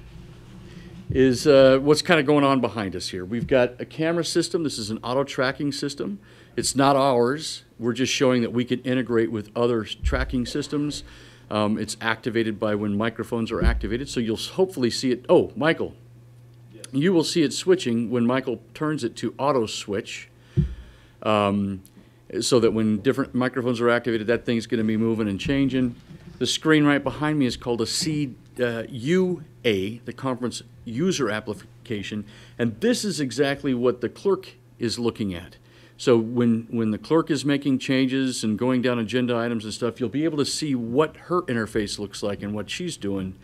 is what's kind of going on behind us here. We've got a camera system. This is an auto tracking system. It's not ours. We're just showing that we can integrate with other tracking systems. It's activated by when microphones are activated. So you'll hopefully see it. Oh, Michael. You will see it switching when Michael turns it to auto switch, so that when different microphones are activated, that thing's going to be moving and changing. The screen right behind me is called a UA, the conference user application, and this is exactly what the clerk is looking at. So when the clerk is making changes and going down agenda items and stuff, you'll be able to see what her interface looks like and what she's doing.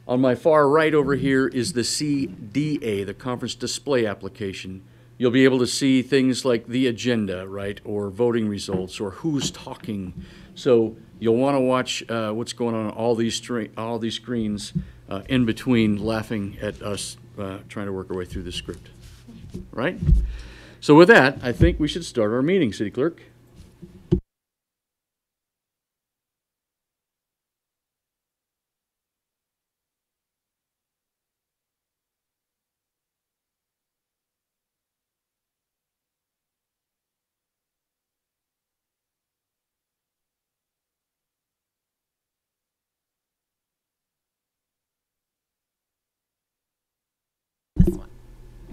On my far right over here is the CDA, the conference display application. You'll be able to see things like the agenda, right, or voting results, or who's talking. So you'll want to watch what's going on all these screens in between, laughing at us trying to work our way through the script, right? So with that, I think we should start our meeting, City Clerk.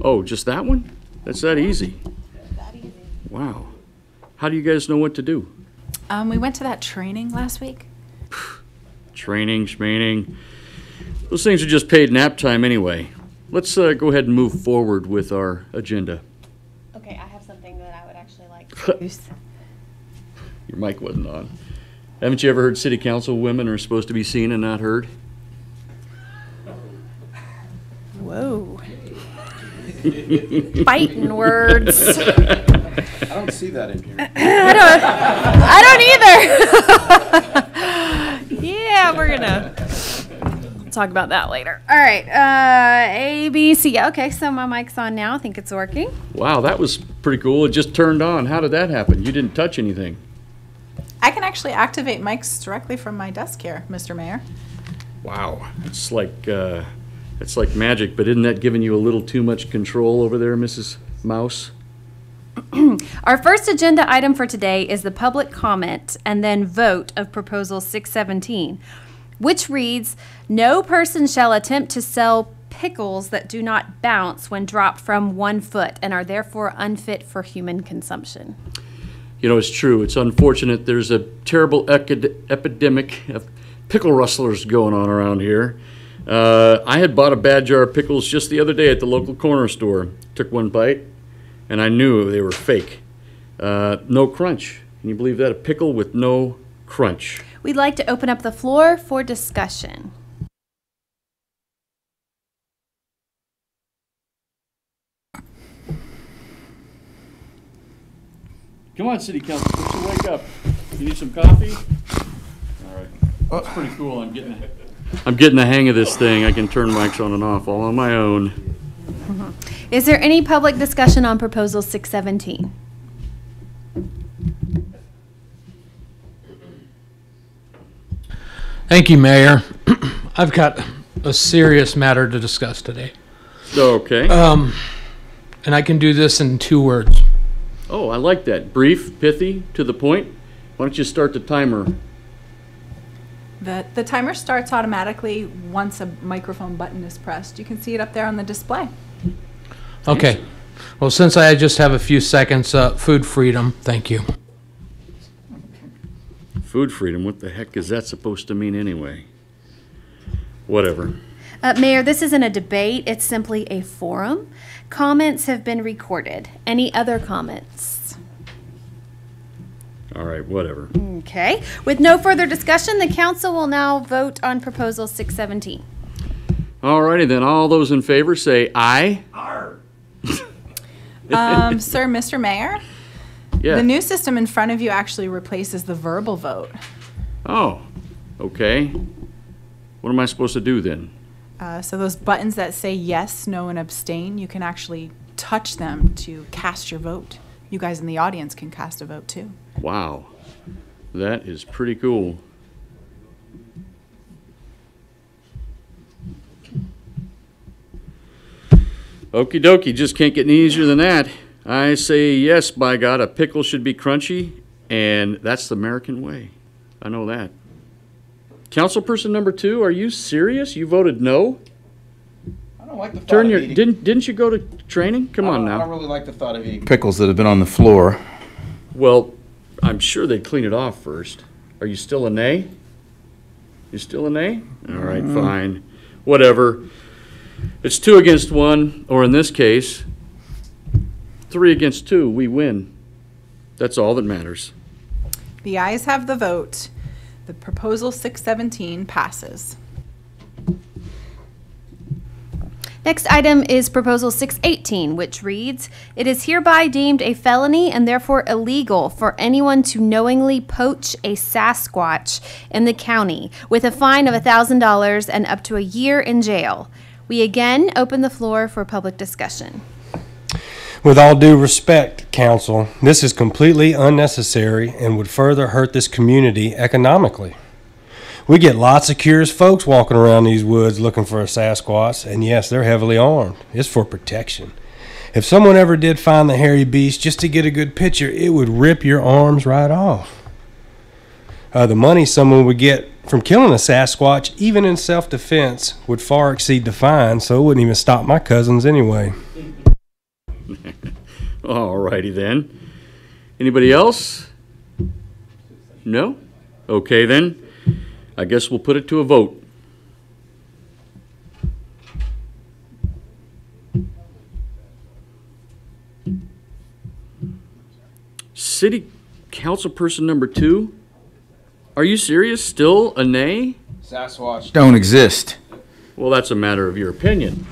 Oh, just that one? That's that easy. That easy. Wow. How do you guys know what to do? We went to that training last week. Training, schmaining. Those things are just paid nap time anyway. Let's go ahead and move forward with our agenda. Okay, I have something that I would actually like to Your mic wasn't on. Haven't you ever heard city council women are supposed to be seen and not heard? Whoa. Fighting words. I don't see that in here. I don't either. Yeah, we're gonna talk about that later. All right, A, B, C. Okay, so my mic's on now. I think it's working. Wow, that was pretty cool. It just turned on. How did that happen? You didn't touch anything. I can actually activate mics directly from my desk here, Mr. Mayor. Wow, it's like magic, but isn't that giving you a little too much control over there, Mrs. Mouse? Our first agenda item for today is the public comment and then vote of Proposal 617, which reads, "No person shall attempt to sell pickles that do not bounce when dropped from 1 foot and are therefore unfit for human consumption." You know, it's true. It's unfortunate. There's a terrible epidemic of pickle rustlers going on around here. I had bought a bad jar of pickles just the other day at the local corner store. Took one bite, and I knew they were fake. No crunch. Can you believe that? A pickle with no crunch. We'd like to open up the floor for discussion. Come on, City Council, don't you wake up. You need some coffee? All right. That's pretty cool. I'm getting I'm getting the hang of this thing. I can turn mics on and off all on my own. Is there any public discussion on Proposal 617? Thank you, Mayor. I've got a serious matter to discuss today. Okay. And I can do this in 2 words. Oh, I like that. Brief, pithy, to the point. Why don't you start the timer? The timer starts automatically once a microphone button is pressed. You can see it up there on the display. Okay. Well, since I just have a few seconds, food freedom, thank you. Food freedom, what the heck is that supposed to mean anyway? Whatever. Mayor, this isn't a debate. It's simply a forum. Comments have been recorded. Any other comments? All right, whatever. Okay. With no further discussion, the council will now vote on Proposal 617. All righty then, all those in favor say aye. Sir, Mr. Mayor, Yeah. the new system in front of you actually replaces the verbal vote. Oh, okay. What am I supposed to do then? So those buttons that say yes, no, and abstain, you can actually touch them to cast your vote. You guys in the audience can cast a vote too. Wow, that is pretty cool. Okie dokie, just can't get any easier than that. I say yes, by God, a pickle should be crunchy, and that's the American way. I know that. Councilperson number 2, are you serious? You voted no? I don't like the thought Turn of your, eating. didn't you go to training? Come on I don't now. really like the thought of eating pickles that have been on the floor. Well, I'm sure they'd clean it off first. Are you still a nay? You still a nay? All right, fine. Whatever. It's 2 against 1, or in this case, 3 against 2. We win. That's all that matters. The ayes have the vote. The proposal 617 passes. Next item is Proposal 618, which reads, "It is hereby deemed a felony and therefore illegal for anyone to knowingly poach a Sasquatch in the county with a fine of $1,000 and up to a year in jail." We again open the floor for public discussion. With all due respect, Council, this is completely unnecessary and would further hurt this community economically. We get lots of curious folks walking around these woods looking for a Sasquatch, and yes, they're heavily armed. It's for protection. If someone ever did find the hairy beast just to get a good picture, it would rip your arms right off. The money someone would get from killing a Sasquatch, even in self-defense, would far exceed the fine, so it wouldn't even stop my cousins anyway. All righty then. Anybody else? No? Okay then. I guess we'll put it to a vote. City Councilperson number 2? Are you serious? Still a nay? Sasquatch don't exist. Well, that's a matter of your opinion.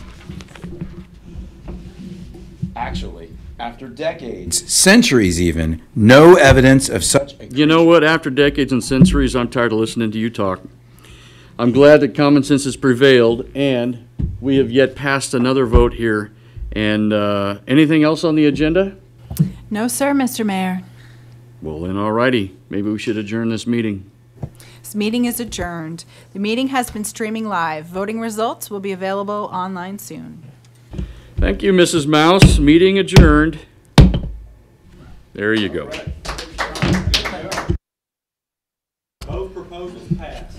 Actually, after decades, centuries even, no evidence of such a You know what? After decades and centuries, I'm tired of listening to you talk. I'm glad that common sense has prevailed, and we have yet passed another vote here. And anything else on the agenda? No, sir, Mr. Mayor. Well, then, all righty. Maybe we should adjourn this meeting. This meeting is adjourned. The meeting has been streaming live. Voting results will be available online soon. Thank you, Mrs. Mouse. Meeting adjourned. There you go. Both proposals passed.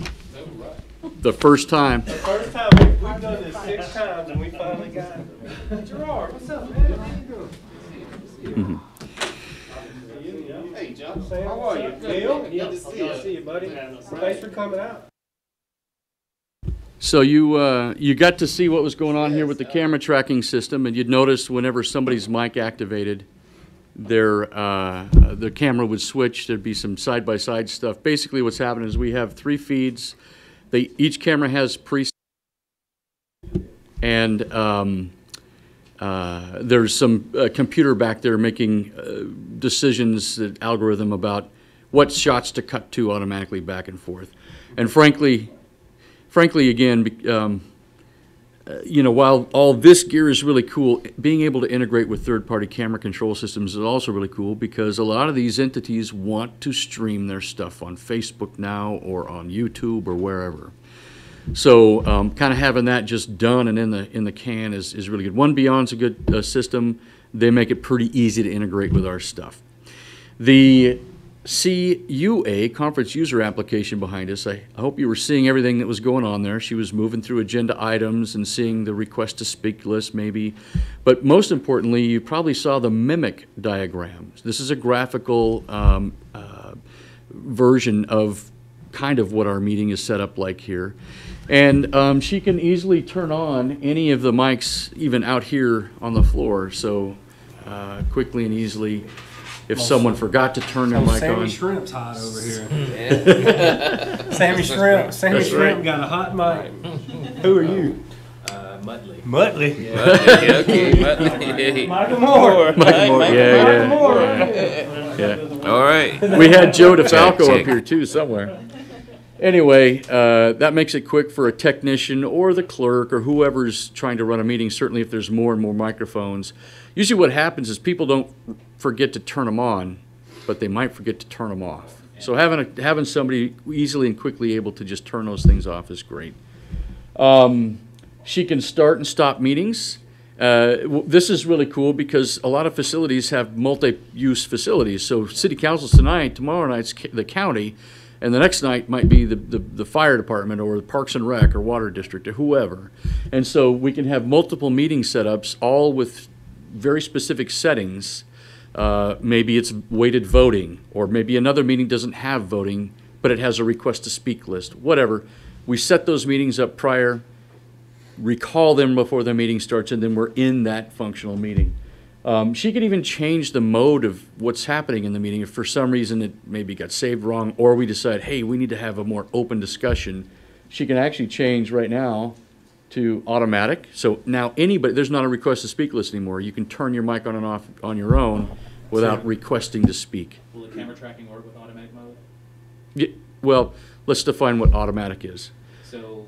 The first time. First time, we've done this 6 times and we finally got it. Gerard, what's up, man? How you doing? Hey, John. How are you? Neil? Good to see you, buddy. Thanks for coming out. So you got to see what was going on here with the camera tracking system, and you'd notice whenever somebody's mic activated, their the camera would switch. There'd be some side-by-side stuff. Basically, what's happening is we have 3 feeds. Each camera has presets, and there's some computer back there making decisions, the algorithm about what shots to cut to automatically back and forth. And frankly, frankly, again, you know, while all this gear is really cool, being able to integrate with third-party camera control systems is also really cool, because a lot of these entities want to stream their stuff on Facebook now or on YouTube or wherever. So kind of having that just done and in the can is really good. One Beyond's a good system. They make it pretty easy to integrate with our stuff. The CUA, Conference User Application, behind us, I hope you were seeing everything that was going on there. She was moving through agenda items and seeing the request to speak list maybe. But most importantly, you probably saw the mimic diagrams. This is a graphical version of kind of what our meeting is set up like here. And she can easily turn on any of the mics even out here on the floor. So quickly and easily, if someone forgot to turn their mic Sammy on. Shrimp's hot over here. Sammy Shrimp got a hot mic. Who are you? Mudley. Muttley. Okay, Michael Moore. Michael Moore, yeah. Michael Moore. Yeah. all right. We had Joe DeFalco check. up here too somewhere. Anyway, that makes it quick for a technician or the clerk or whoever's trying to run a meeting, certainly if there's more and more microphones. Usually what happens is people don't forget to turn them on, but they might forget to turn them off. So having somebody easily and quickly able to just turn those things off is great. She can start and stop meetings. This is really cool because a lot of facilities have multi-use facilities. So city council's tonight, tomorrow night's the county, and the next night might be the fire department or the Parks and Rec or Water District or whoever. And so we can have multiple meeting setups, all with very specific settings. Maybe it's weighted voting, or maybe another meeting doesn't have voting, but it has a request to speak list, whatever. We set those meetings up prior, recall them before the meeting starts, and then we're in that functional meeting. She can even change the mode of what's happening in the meeting if for some reason it maybe got saved wrong, or we decide, hey, we need to have a more open discussion. She can actually change right now to automatic. So now anybody, there's not a request to speak list anymore. You can turn your mic on and off on your own without requesting to speak. Will the camera tracking work with automatic mode? Yeah, well, let's define what automatic is. So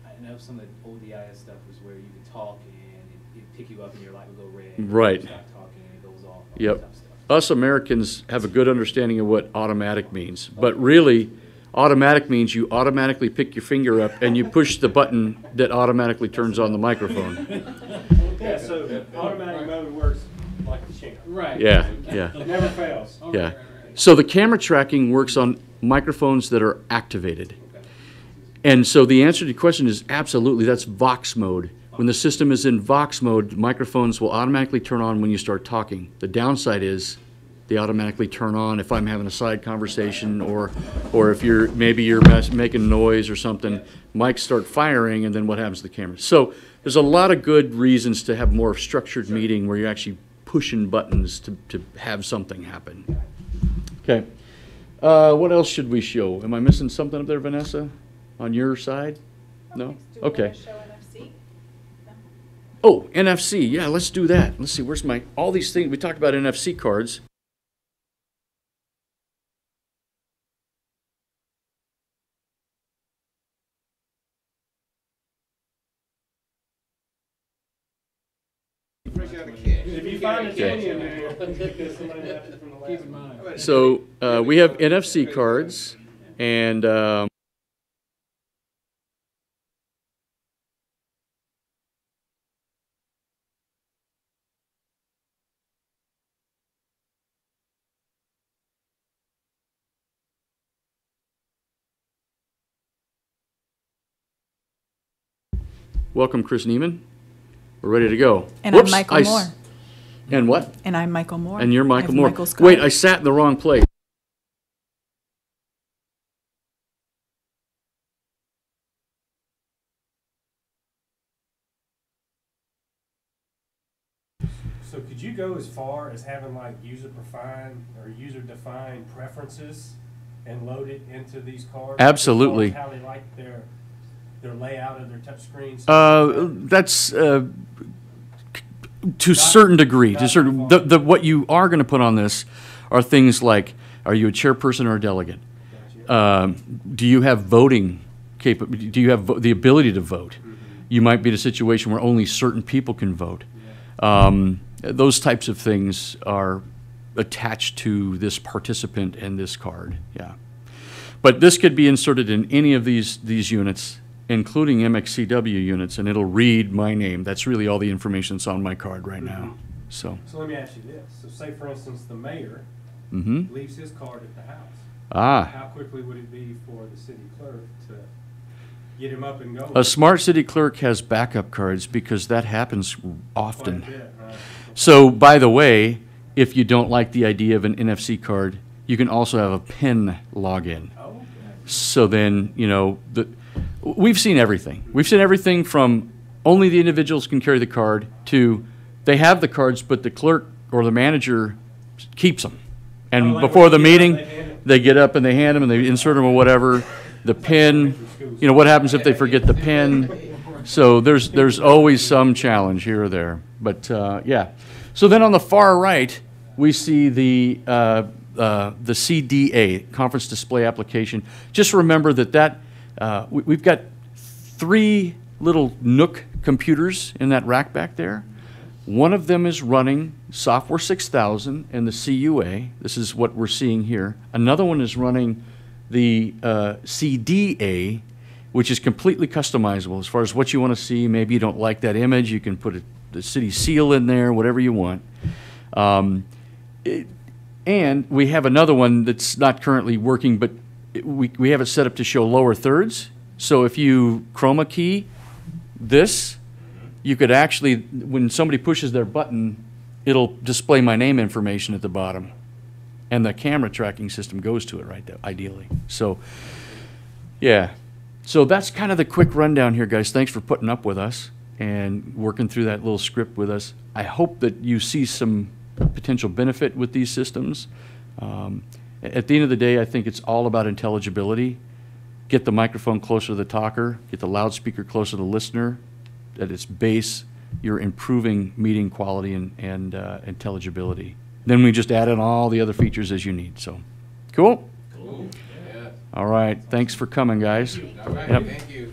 I know some of the old DIS stuff was where you could talk and it'd pick you up and your light would go red. Right. You stop talking and it goes off. all Yep. that stuff. Us Americans have a good understanding of what automatic means, but really, automatic means you automatically pick your finger up and you push the button that automatically turns on the microphone. Yeah, so automatic mode works like the champ. Right. Yeah, yeah, It never fails. yeah. So the camera tracking works on microphones that are activated. And so the answer to your question is absolutely, that's Vox mode. When the system is in Vox mode, microphones will automatically turn on when you start talking. The downside is they automatically turn on if I'm having a side conversation, or if maybe you're making noise or something, mics start firing, and then what happens to the camera? So there's a lot of good reasons to have more structured meeting where you're actually pushing buttons to have something happen. Okay. What else should we show? Am I missing something up there, Vanessa? On your side? No? Okay. Oh, NFC. Yeah, let's do that. Let's see, where's all these things, we talked about NFC cards. If you find a Tony in there, because somebody left it from the last one. So we have NFC cards, and welcome, Chris Neiman. We're ready to go. And I'm Michael Moore. And what? And I'm Michael Moore. And you're Michael I'm Moore. Michael Scott. Wait, I sat in the wrong place. So could you go as far as having like user-defined or user-defined preferences and load it into these cards? Absolutely. As far as how they like their layout of their touch screens? That's to a certain degree. To certain, what you are going to put on this are things like, are you a chairperson or a delegate? Do you have voting do you have the ability to vote? You might be in a situation where only certain people can vote. Those types of things are attached to this participant and this card, yeah. But this could be inserted in any of these units, including MXCW units, and it'll read my name. That's really all the information that's on my card right now. So let me ask you this. So say, for instance, the mayor leaves his card at the house. How quickly would it be for the city clerk to get him up and go? A smart city clerk has backup cards because that happens often. Quite a bit, right? So, by the way, if you don't like the idea of an NFC card, you can also have a PIN login. Oh, okay. So then, we've seen everything. We've seen everything from only the individuals can carry the card to they have the cards, but the clerk or the manager keeps them. And like before when the they get up, meeting, they hand it. they get up and they hand them and they insert them or whatever. The PIN, what happens if they forget the PIN? So there's always some challenge here or there. But yeah. So then on the far right, we see the CDA, Conference Display Application. Just remember that we've got 3 little Nook computers in that rack back there. One of them is running Software 6000 and the CUA. This is what we're seeing here. Another one is running the CDA, which is completely customizable as far as what you want to see. Maybe you don't like that image. You can put the city seal in there, whatever you want. And we have another one that's not currently working, but we have it set up to show lower thirds. So if you chroma key this, you could actually, when somebody pushes their button, it'll display my name information at the bottom. And the camera tracking system goes to it right there, ideally. So, yeah. So that's kind of the quick rundown here, guys. Thanks for putting up with us and working through that little script with us. I hope that you see some potential benefit with these systems. At the end of the day, I think it's all about intelligibility. Get the microphone closer to the talker, get the loudspeaker closer to the listener. At its base, you're improving meeting quality and intelligibility. Then we just add in all the other features as you need. So, cool? Cool. Yeah. All right. Thanks for coming, guys. All right. Yep. Thank you.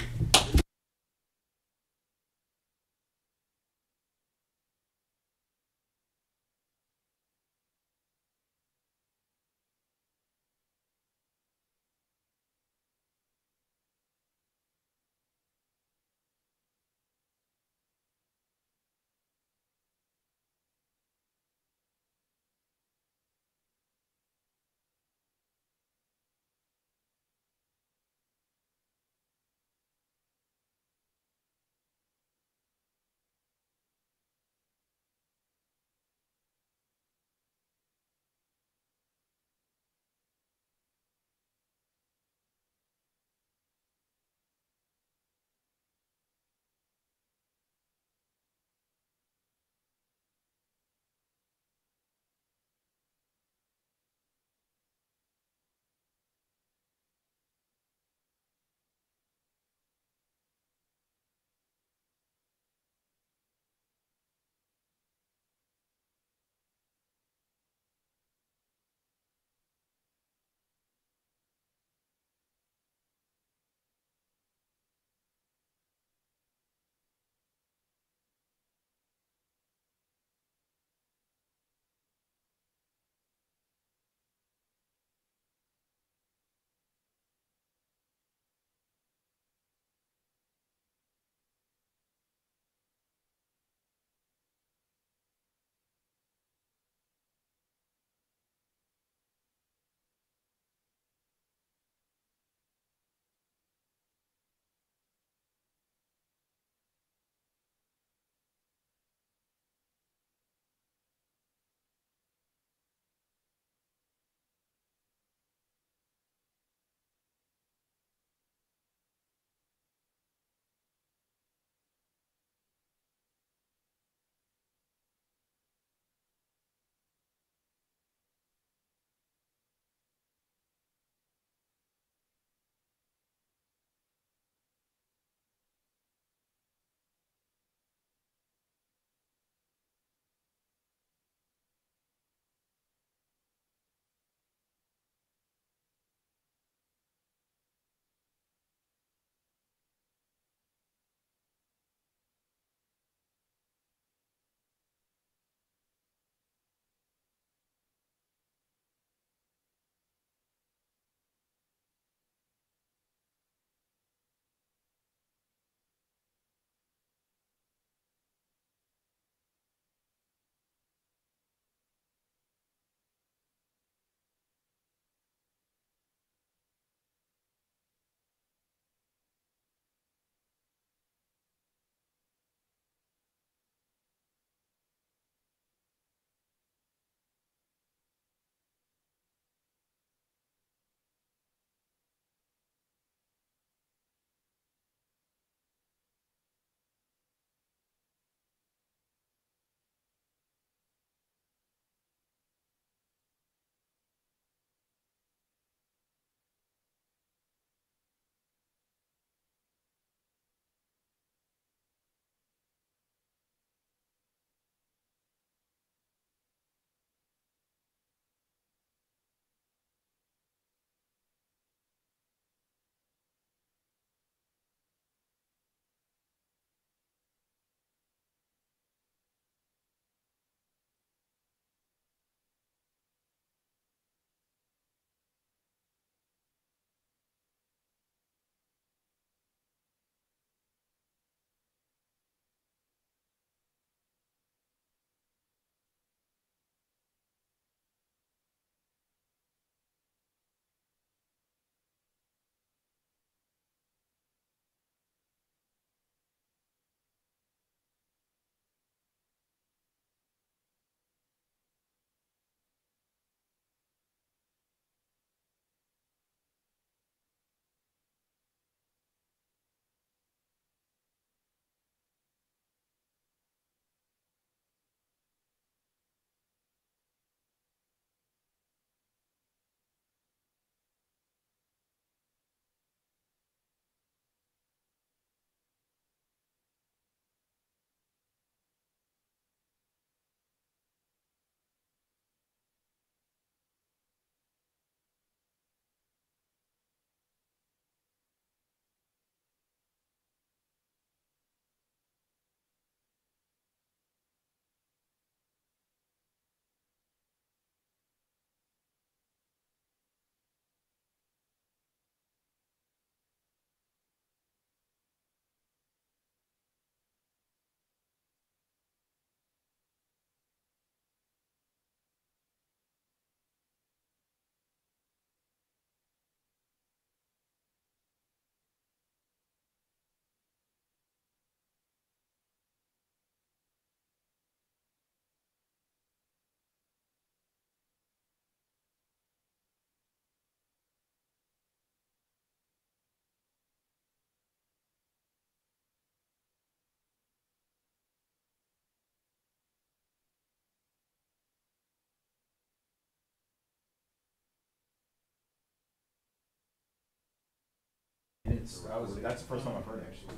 That's the first time I've heard actually.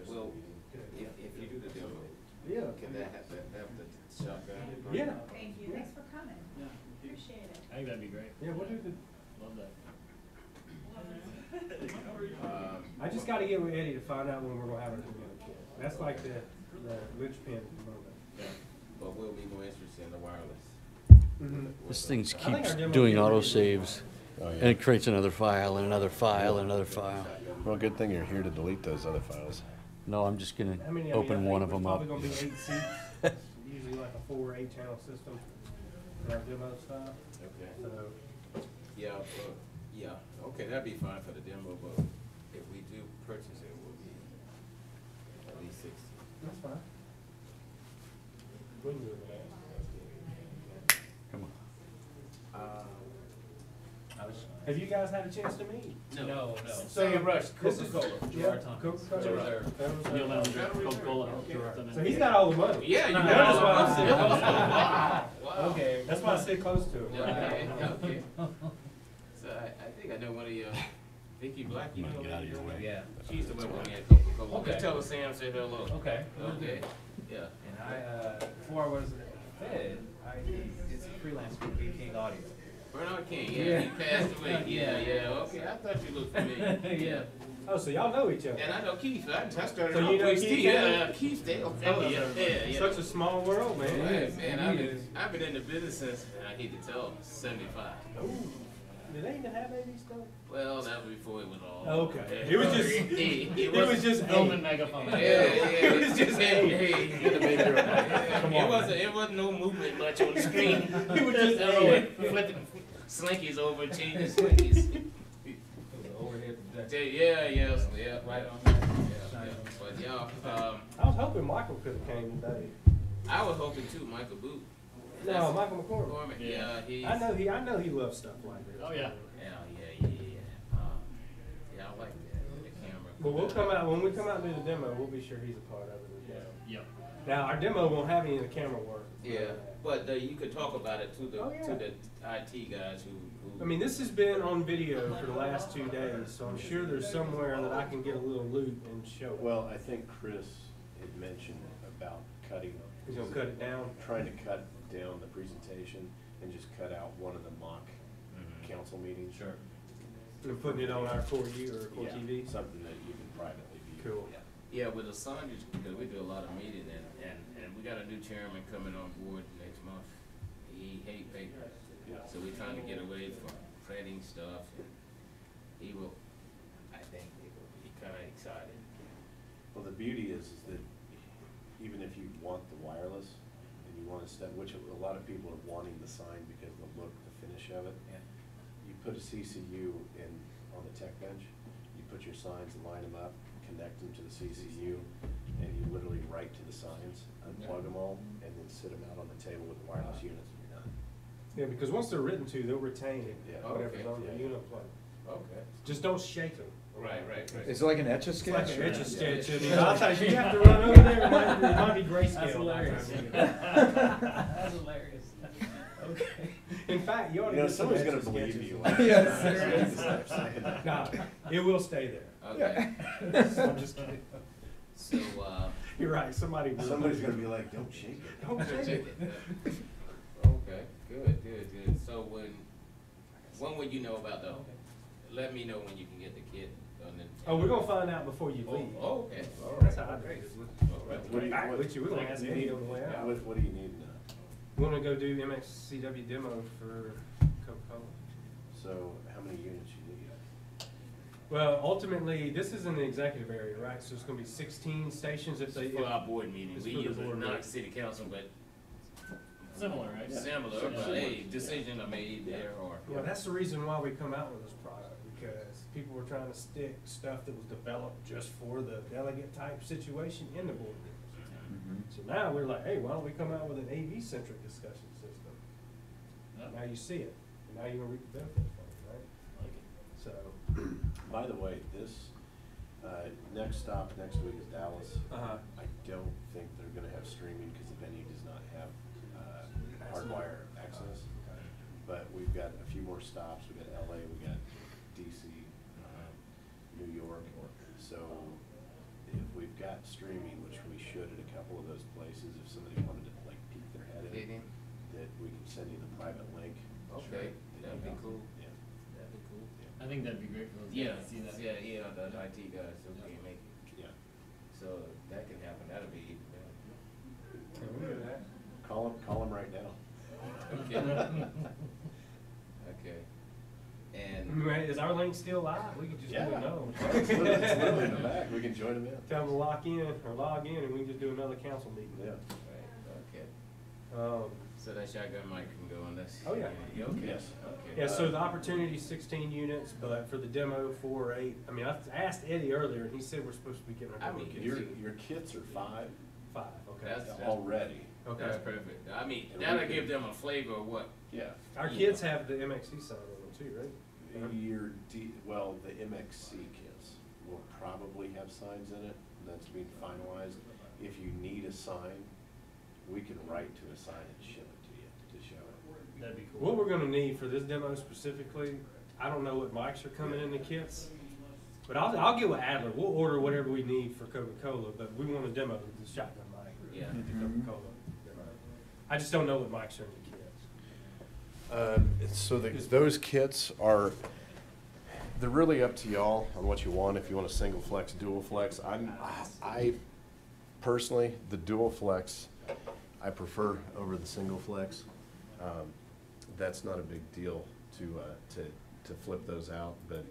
Well, if you do the demo, can that have the shotgun? Yeah. Thank you, thanks for coming. Appreciate it. I think that'd be great. Yeah, we'll do the. Love that. I just got to get with Eddie to find out when we're gonna have it together. That's like the linchpin at the moment. Yeah, but we'll be more interested in the wireless. This thing I think keeps our demo doing will be auto ready. saves, Oh, and it creates another file and another file and another file. Well, good thing you're here to delete those other files. No, I'm just gonna I mean, open one of it's them up. probably gonna be 8 seats. Usually like a 4 or 8 channel system for our demo stuff. Okay. So Yeah, but, yeah, okay, that'd be fine for the demo, but if we do purchase it, it will be at least 60. that's fine. We can do it. Come on. Have you guys had a chance to meet? No. So Rush, this is Coca-Cola. Yeah, Coca-Cola. You'll know Coca-Cola. So he's got all the money. Yeah, you That's got why all I the sit money. close to him. Wow. Okay, that's why I sit close to him. Okay. So I think I know one of your, Vicky Black, you know? Get out of your way. Yeah, she used to work with me at Coca-Cola. Okay. Just tell her Sam said hello. Okay. Okay, yeah. And I, before I was at the Fed, I did some freelance for Big King Audio. Bernard King, yeah, he passed away. Yeah, okay, I thought you looked familiar. Yeah. Oh, so y'all know each other. And I know Keith, I started So off you know with Keith, Steve. yeah? Yeah, Keith, yeah. Such a small world, man. Right, man, I've been in the business since, I hate to tell, 75. Ooh. Did they even have AV stuff? Well, that was before it was all. Okay. It was just. It was just Roman A. megaphone. Yeah. It was just It wasn't no movement much on the screen. It was just flipping slinkies over, changing slinkies. Yeah. Right on that. Yeah. But yeah, I was hoping Michael could have came today. I was hoping too, Michael Boot. No, Michael McCormick. McCormick, yeah, he's. I know he loves stuff like this. Oh, yeah. Yeah, I like the camera. But we'll come out when we come out and do the demo. We'll be sure he's a part of it as well. Yep. Now our demo won't have any of the camera work. Yeah, but you could talk about it to the Oh, yeah. to the IT guys who. I mean, this has been on video for the last 2 days, so I'm sure there's somewhere that I can get a little loop and show it. Well, I think Chris had mentioned about cutting. He's gonna cut it down. Trying to cut down the presentation and just cut out one of the mock council meetings. Sure. And putting it on our Core U or Core TV. Something that you can privately view. Cool. Yeah, with Assange, because we do a lot of meeting and we got a new chairman coming on board next month. He hate paper. So we're trying to get away from printing stuff, and he will, I think, he will be kind of excited. Well, the beauty is that even if you want the wireless and you want to step, which a lot of people are wanting the sign because of the look, the finish of it. Yeah. You put a CCU in on the tech bench, you put your signs, line them up, connect them to the CCU, and you literally write to the signs, unplug them all, and then sit them out on the table with the wireless units and you're done. Yeah, because once they're written to, they'll retain Yeah. whatever's Okay. on the unit plate. Okay. Just don't shake them. Right. Is it like an etch-a-sketch? It's like or- an etch-a-sketch. I mean, I thought you have to run over there. It might be grayscale. That's hilarious. That's hilarious. Okay. In fact, you ought to You know, get some somebody's gonna etch-a-sketches. believe you. Yes. Nah, it will stay there. Okay. I'm just kidding. So, You're right, somebody will. Somebody's gonna be like, don't shake it. Don't shake it. Okay, good. So when would you know about the, let me know when you can get the kit done. Oh, we're gonna find out before you leave. Oh, okay. All right. That's how I do it. All right. What do you- Back what- with you, we're gonna ask Eddie on the way out. What do you need now? We're gonna go do MXCW demo for Coca-Cola. So how many units you need? Well, ultimately, this is in the executive area, right? So it's gonna be 16 stations if they. For our board meeting, It's we for the use it, board not meeting. city council, but Similar, right? similar, but hey, decisions are made there or. Well, that's the reason why we come out with this product, because people were trying to stick stuff that was developed just for the delegate type situation in the board meetings. So now we're like, hey, why don't we come out with an AV-centric discussion system? Yep. Now you see it, and now you're gonna reap the benefits from it, right? Like it. So, By the way, this, next stop next week is Dallas. I don't think they're gonna have streaming because the venue does not have, hardwire access. But we've got a few more stops. We got LA, we got DC, streaming, which we should at a couple of those places, if somebody wanted to like peek their head in, that we can send you the private link. Okay, that'd be cool. Yeah. That'd be cool. I think that'd be great for those Yeah, guys to see that. yeah, the IT guys, so we can make it. Yeah. So that can happen, that'll be even better. Can we do that? Call them right now. Okay. Okay. And, Is our link still live? We can just do it now. It's literally in the back. We can join them in. Tell them to lock in or log in, and we can just do another council meeting. Yeah. right, okay. So that shotgun mic can go on this? Oh, yeah. Okay. Yes. Okay. Yeah, so the opportunity is 16 units, but for the demo, 4 or 8. I mean, I asked Eddie earlier, and he said we're supposed to be getting our I mean, demo Your kits. your kits are 5. 5, okay. That's already. Okay. That's perfect. I mean, And that'll we can- give them a flavor of what. Yeah. Our kids have the MXC sign on them too, right? Well, the MXC kits will probably have signs in it. That's being finalized. If you need a sign, we can write to a sign and ship it to you to show it. That'd be cool. What we're gonna need for this demo specifically, I don't know what mics are coming in the kits, but I'll get with Adler. We'll order whatever we need for Coca-Cola, but we want to demo the shotgun mic. Yeah. The Coca-Cola demo. I just don't know what mics are in the kits. So those kits are, they're really up to y'all on what you want. If you want a single flex, dual flex. I personally, the dual flex, I prefer over the single flex. That's not a big deal to flip those out, but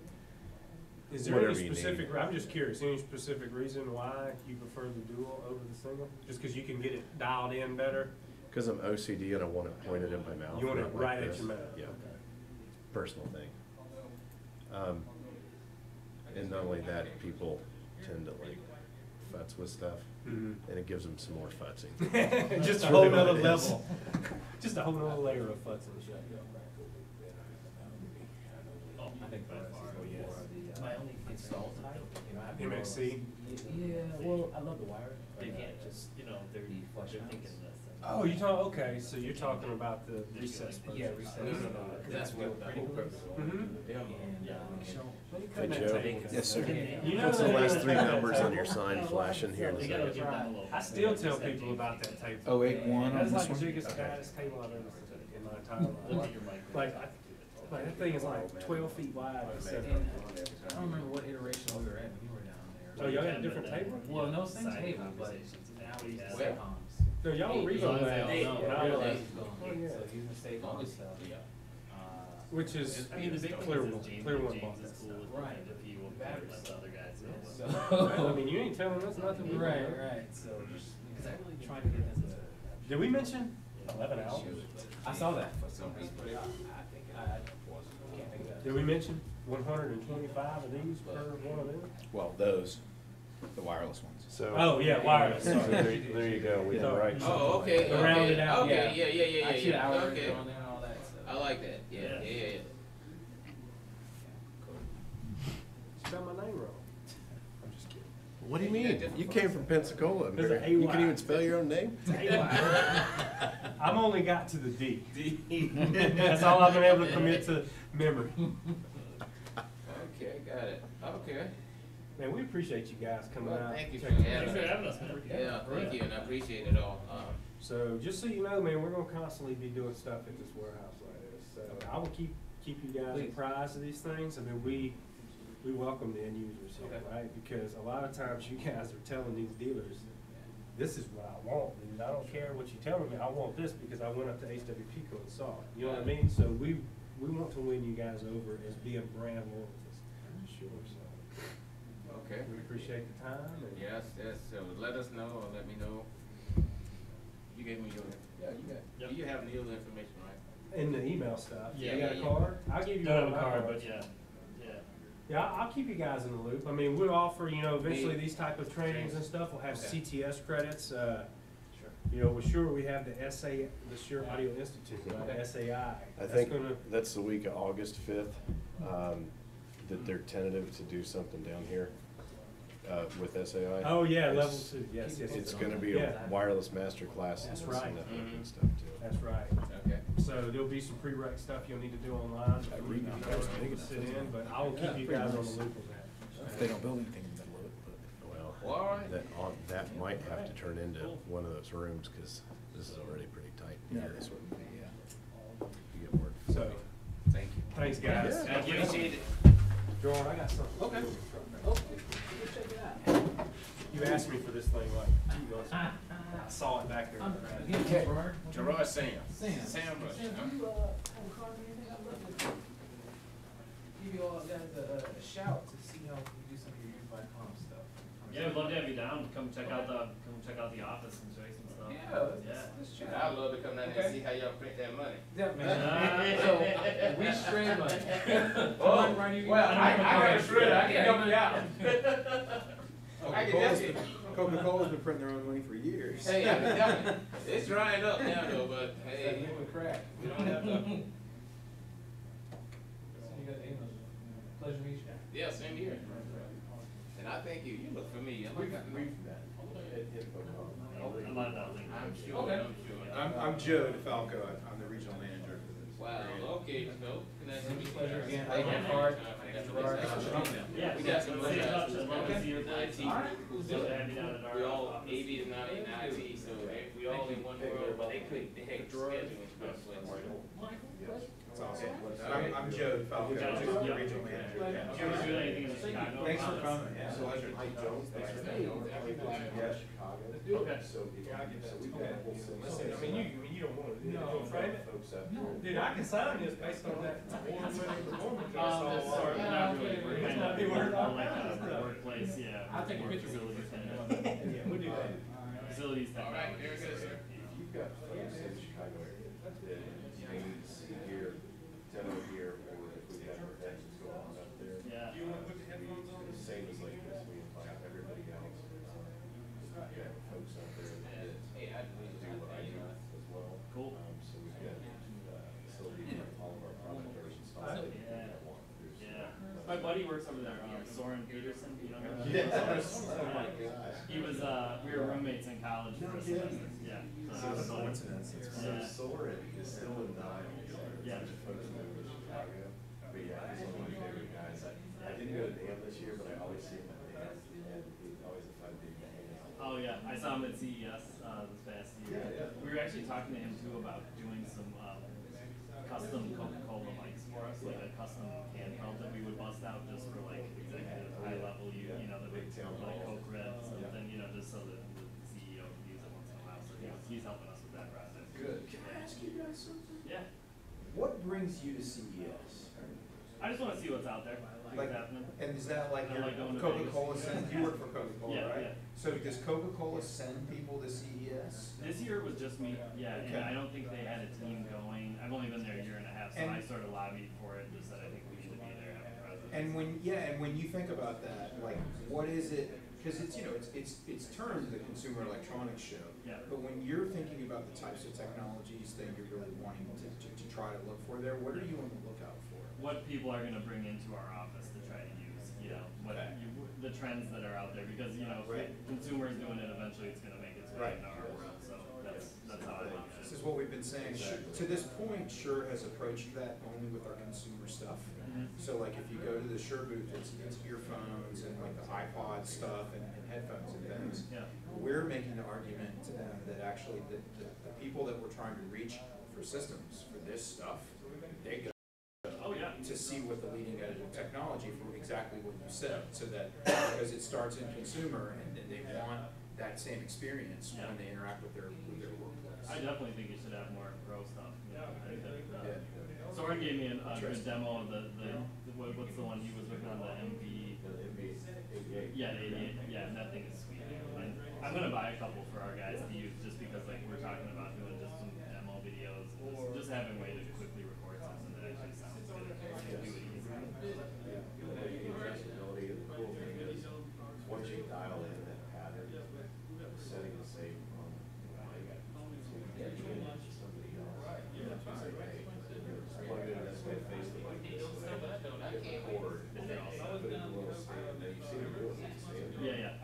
Is there whatever any you specific, need. I'm just curious, any specific reason why you prefer the dual over the single? Just because you can get it dialed in better? Because I'm OCD and I want it pointed in my mouth. You want it not like right at this. your mouth? Yeah. Okay. Personal thing. And not only that, people tend to like futz with stuff, and it gives them some more futzing. Just a That's whole really what nother it level. Just a whole nother layer of futz and shit. Oh, I think by far. My only install type, MXC? Yeah, well, I love the wire. They can't just, they're thinking this. Oh, you talk, okay, so you're talking about the recess. Yeah, recess. That's what the whole purpose of Mhm. Hey, Joe. Yes, sir. What's the last 3 numbers on your sign flashing here in a You gotta second? give them a little. I still tell people about that table. 081 on That's this like the one? biggest, baddest table I've ever seen in my entire Look life. at your mic. Like, that thing is like 12 feet wide. I don't remember what iteration we were at when you were down there. Oh, y'all had a different table? Well, no, same table, but now we have Where? comms. No, y'all were As long as they reloading. all know, when I really. was- So Oh, yeah. using the state Long on as- stuff. yeah. Which is, I mean, the big clear one one, is James. clear one James bought is that cool stuff. with right. If you will let the other guys know. I mean, you ain't telling us nothing. we don't know. Right. So, because I really trying to get this. Did we mention 11 hours? I saw that. For some people. I can't think of that. Did we mention 125 of these per one of them? Well, those, the wireless ones. So, Oh, yeah, wireless. so Sorry. there you go. We can write something. Oh, okay, To round it okay, out, okay, yeah, I see the hours okay. on there and all that stuff. I like that, yeah. Spell my name wrong. I'm just kidding. What do you mean? You came from Pensacola. There's an You AY. can even spell your own name? I'm only got to the D. That's all I've been able to commit to memory. Okay, got it, okay. Man, we appreciate you guys coming Well, out. thank you for checking having us me. out. us, man. Yeah, thank you, and I appreciate it all. So just so you know, man, we're gonna constantly be doing stuff at this warehouse like this. So I will keep you guys Please. apprised of these things. I mean, we welcome the end users here, Okay. right? Because a lot of times you guys are telling these dealers, this is what I want, dude. I don't care what you're telling me. I want this because I went up to HWPCO and saw it. You know what I mean? So we want to win you guys over as being brand loyalists. Sure. So Okay. we appreciate the time. And Yes, so let us know or let me know. You gave me your, yeah, you got, Yep. you have Neil's information, right? in the email stuff. Yeah, You got yeah, a yeah. card? I'll give you Don't have one a of my card, cards. but yeah. Yeah, I'll keep you guys in the loop. I mean, we'll offer, eventually Me. these type of trainings and stuff. We'll have Okay. CTS credits. Sure. We're sure we have the the Sure Audio Institute, right? Okay. SAI. I That's think gonna, that's the week of August 5th, that they're tentative to do something down here with SAI. oh yeah, level It's- 2. Yes, yes. It's yes. gonna be Yeah, a wireless master class and That's some right. networking Mhm. stuff too. that's right. Okay. So there'll be some prereq stuff you'll need to do online. before you can go sit in, but I will keep you guys on the loop on that. If they don't build anything in the middle of it, but. Well, that might have to turn into one of those rooms, because this is already pretty tight here. This would be, yeah. You get more. So, Thank you. thanks, guys. Yeah. Thank you. Appreciate it. Jordan, I got something. Okay. Oh, check it out. You asked me for this thing like 2 months ago. I saw it back there. Gerard Sam. Sam. Sam Rush. Sam, huh? you, have a card or anything? I'd love to give you all guys a shout to see how we do some of your unified comm stuff. Yeah, we'd love to have you down. Come check out the office and show you some stuff. Let's check I'd love to come down there and see how y'all print that money. Yeah, man. So, we shred money. Oh, Right here. well, I got a shredder. I can help you out. I can help you. Coca-Cola's been printing their own money for years. Hey, I can help you. It's drying up now though, but hey, Liquid crack. we don't have to. So you got Amos. Pleasure to meet you. Yeah, same here. And I thank you. You look familiar. We've done. I'm on that link. I'm sure. Okay. I'm sure. I'm Joe DeFalco. I'm the regional manager for this. Wow. Okay, so nice to meet you. Pleasure again. Thank you. Card. Gerard. Yeah, We got some stay in touch. I'd IT. love to see your place. Who's Love to doing have you down at our We all, office. AV is not in IT, so we all in one world, but they couldn't, they had scheduling conflicts. It's awesome. I'm Joe DeFalco. Yeah. I'm the regional manager. Do you ever do anything in the Chicago Thanks for office? coming. Yeah. Pleasure. Mike Jones, thanks for coming. Yeah, Chicago. Okay. So we've got a whole system. Listen, I mean, you don't want to do it. No. Frame it. Folks up No. there. Dude, I can sign this based on that award-winning performance. I saw It's all sort of, that. not really, we're kind of, Be worth all like kinds of a stuff. workplace, yeah. I'll take a more picture. Facilities kind Yeah, of, we'll do that. facilities All right, technology. very good, sir. If you've got folks in the Chicago area that you need to see here, demo here, or if we have events going on up there. Yeah. Do you want to put the headphones on? The same as like this, we invite everybody else. We've got folks out there that Hey, I do what I do as well. Cool. So we've got facilities where all of our projects are installed. Yeah. My buddy works over there, Soren Peterson, you know him? Yeah. Oh my gosh. He was, we were roommates in college for a semester, yeah. So It's a so- coincidence. So Yeah. Soren is still in Nile. Yeah. Such a folks who live in Chicago. But yeah, he's one of my favorite guys. I didn't go to Dam this year, but I always see him at Dam, and he's always a fun dude to hang out with. Oh yeah, I saw him at CES this past year. Yeah, yeah. We were actually talking to him too about doing some custom Coca-Cola mics for us, like a custom handheld that we would bust out just for like executive high level use, you know, that would like Coke Red something, you know, just so that the CEO could use it once in a while. So he's helping us with that project. Good. Can I ask you guys something? Yeah, What brings you to CES? I just want to see what's out there, Like, what's happening. and is that like I your like going to Coca-Cola Vegas. send? You work for Coca-Cola, Yeah, right? yeah. So does Coca-Cola send people to CES? This year it was just me, yeah, and Okay. I don't think they had a team going. I've only been there a year and a half, so And- I sort of lobbied for it, just that I think we need to be there, have a presence. And when you think about that, like, what is it? Because it's it's termed the Consumer Electronics Show. Yeah. But when you're thinking about the types of technologies that you're really wanting to try to look for there, what are you on the lookout for? What people are gonna bring into our office to try to use, you know, Okay. the trends that are out there, because, you know, Right. if consumers doing it, eventually it's gonna make its way Right. into our world, so that's how I look at This it. is what we've been saying. To this point, Shure has approached that only with our consumer stuff. Mhm. So like if you go to the Shure booth, it's earphones and like the iPod stuff and headphones and things. Yeah. We're making the argument to them that actually the people that we're trying to reach for systems, for this stuff, they go Oh, yeah. to see what the leading edge of technology for exactly what you said, so that, because it starts in consumer and then they want that same experience Yeah. when they interact with their workplace. I definitely think you should have more pro stuff, you know, I think that, Yeah. Soren gave me a good Interesting. demo of what's the one he was working on, the MV, yeah, the 88, yeah, and that thing is sweet. And I'm gonna buy a couple for our guys to use, just because like we're talking about doing just some demo videos, just having a way to quickly record something that actually sounds good. Do it easy. The accessibility and the cool thing is, once you dial in that pattern, the setting is saved on, like, so you can change it to somebody else. You don't have to say, hey, just plug it in this way, face it like this way, hit record, put it in a little stand, then you've seen it really, it's stand. Yeah.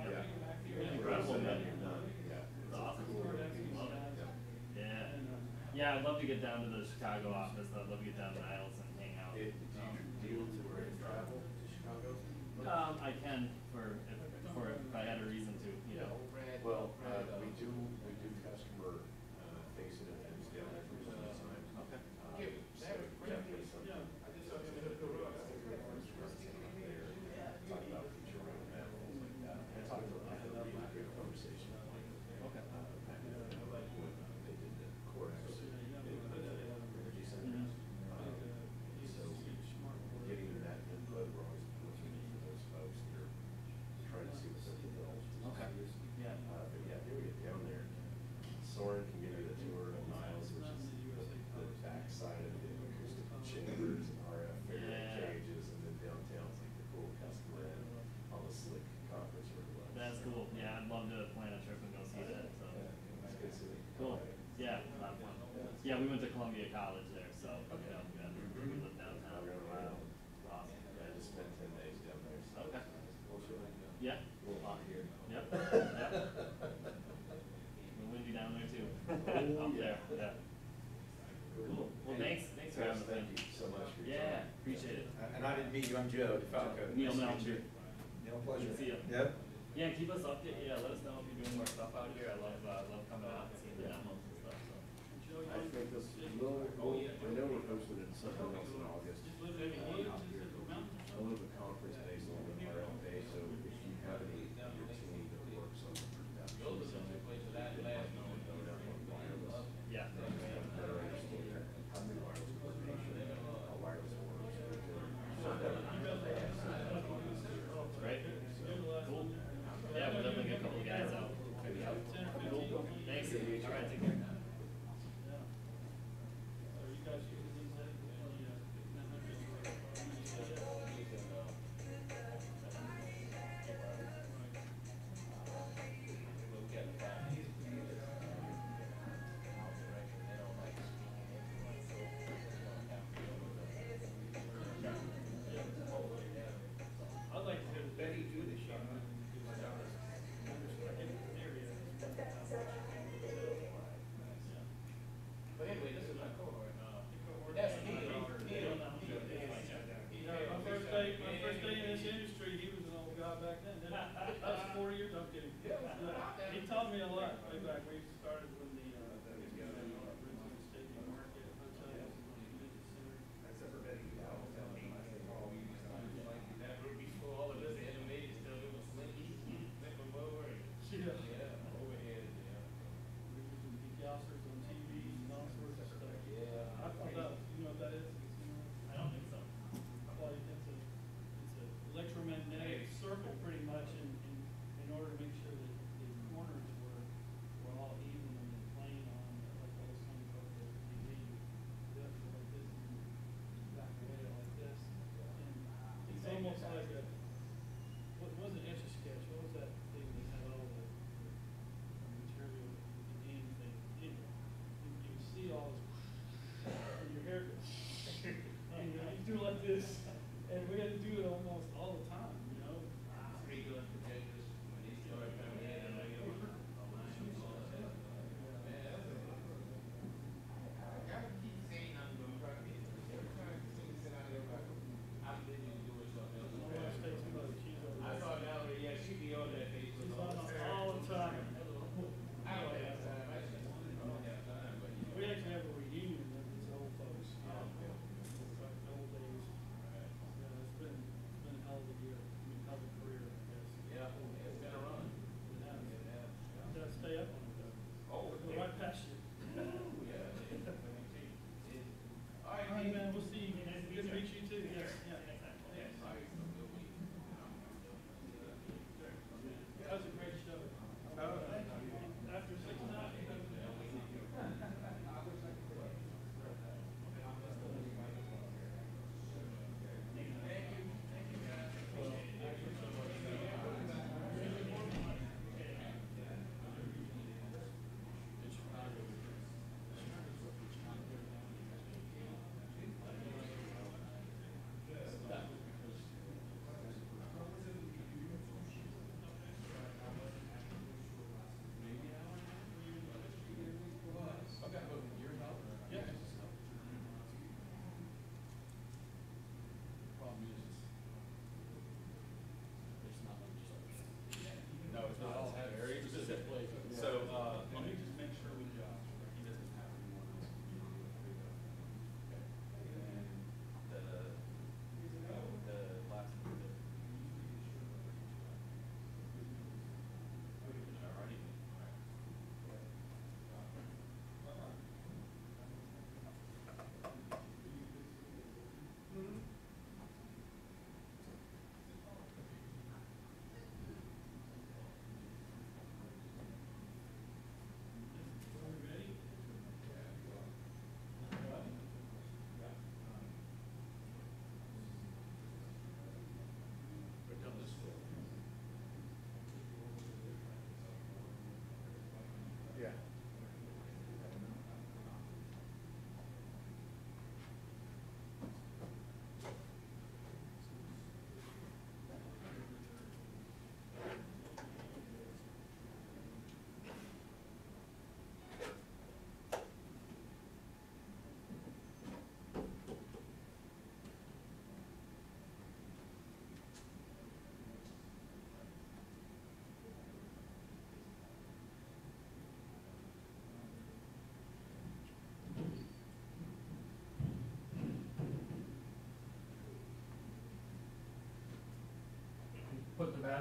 Incredible, man. You're done, yeah. It's awesome. Love it. Yeah. Yeah, I'd love to get down to the Chicago office. I'd love to get down to Niles and hang out. Do you travel to Chicago? I can for if for if I had a reason to, you know. Well, we do customer facing events down there for some time. Okay. So definitely something. Talk about future roadmap, things like that. I talked to them, I had a really good conversation. Okay. Back when they did the course in energy center. So getting that input, we're always looking for those folks that are trying to see what their development is. Okay. Yeah. But yeah, here we get down there. Soren can give you the tour of Niles, which is the backside of the acoustic chambers and RF Faraday cages, and then downtown's like the cool customer and all the slick conference room. That's cool. Yeah, I'd love to plan a trip and go see that. So. It's good city. Cool. Yeah, a lot of fun. Yeah, we went to Columbia College there, so you know, we lived downtown for a while. Awesome. Yeah, I just spent 10 days down there. So Okay. yeah. Yeah. A little hot here. Yep. Yep. Windy down there too. Up there. Yeah. Cool. Well, thanks for having us. Thank you so much for your time. Yeah, appreciate it. And I didn't meet you, I'm Joe DeFalco. Neil Nice to meet Melcher. you. Neil, pleasure. Good to see you. Yep. Yeah, keep us updated. Yeah, let us know if you're doing more stuff out here. I love coming out and seeing the demos and stuff. So. I think this I know we're hosting it something else in August. Out here. A little bit conference based on the RFA, so if you have any of your team that works on the production side, Yeah. better understand how the wireless coordination, how wireless works. Great. Cool. Yeah, we'll definitely get a couple of guys out. Check it out. Cool. Thanks.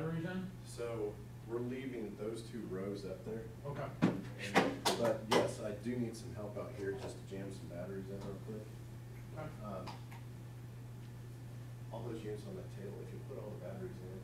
batteries in? So we're leaving those 2 rows up there. Okay. But yes, I do need some help out here just to jam some batteries in real quick. Okay. All those units on that table, if you put all the batteries in,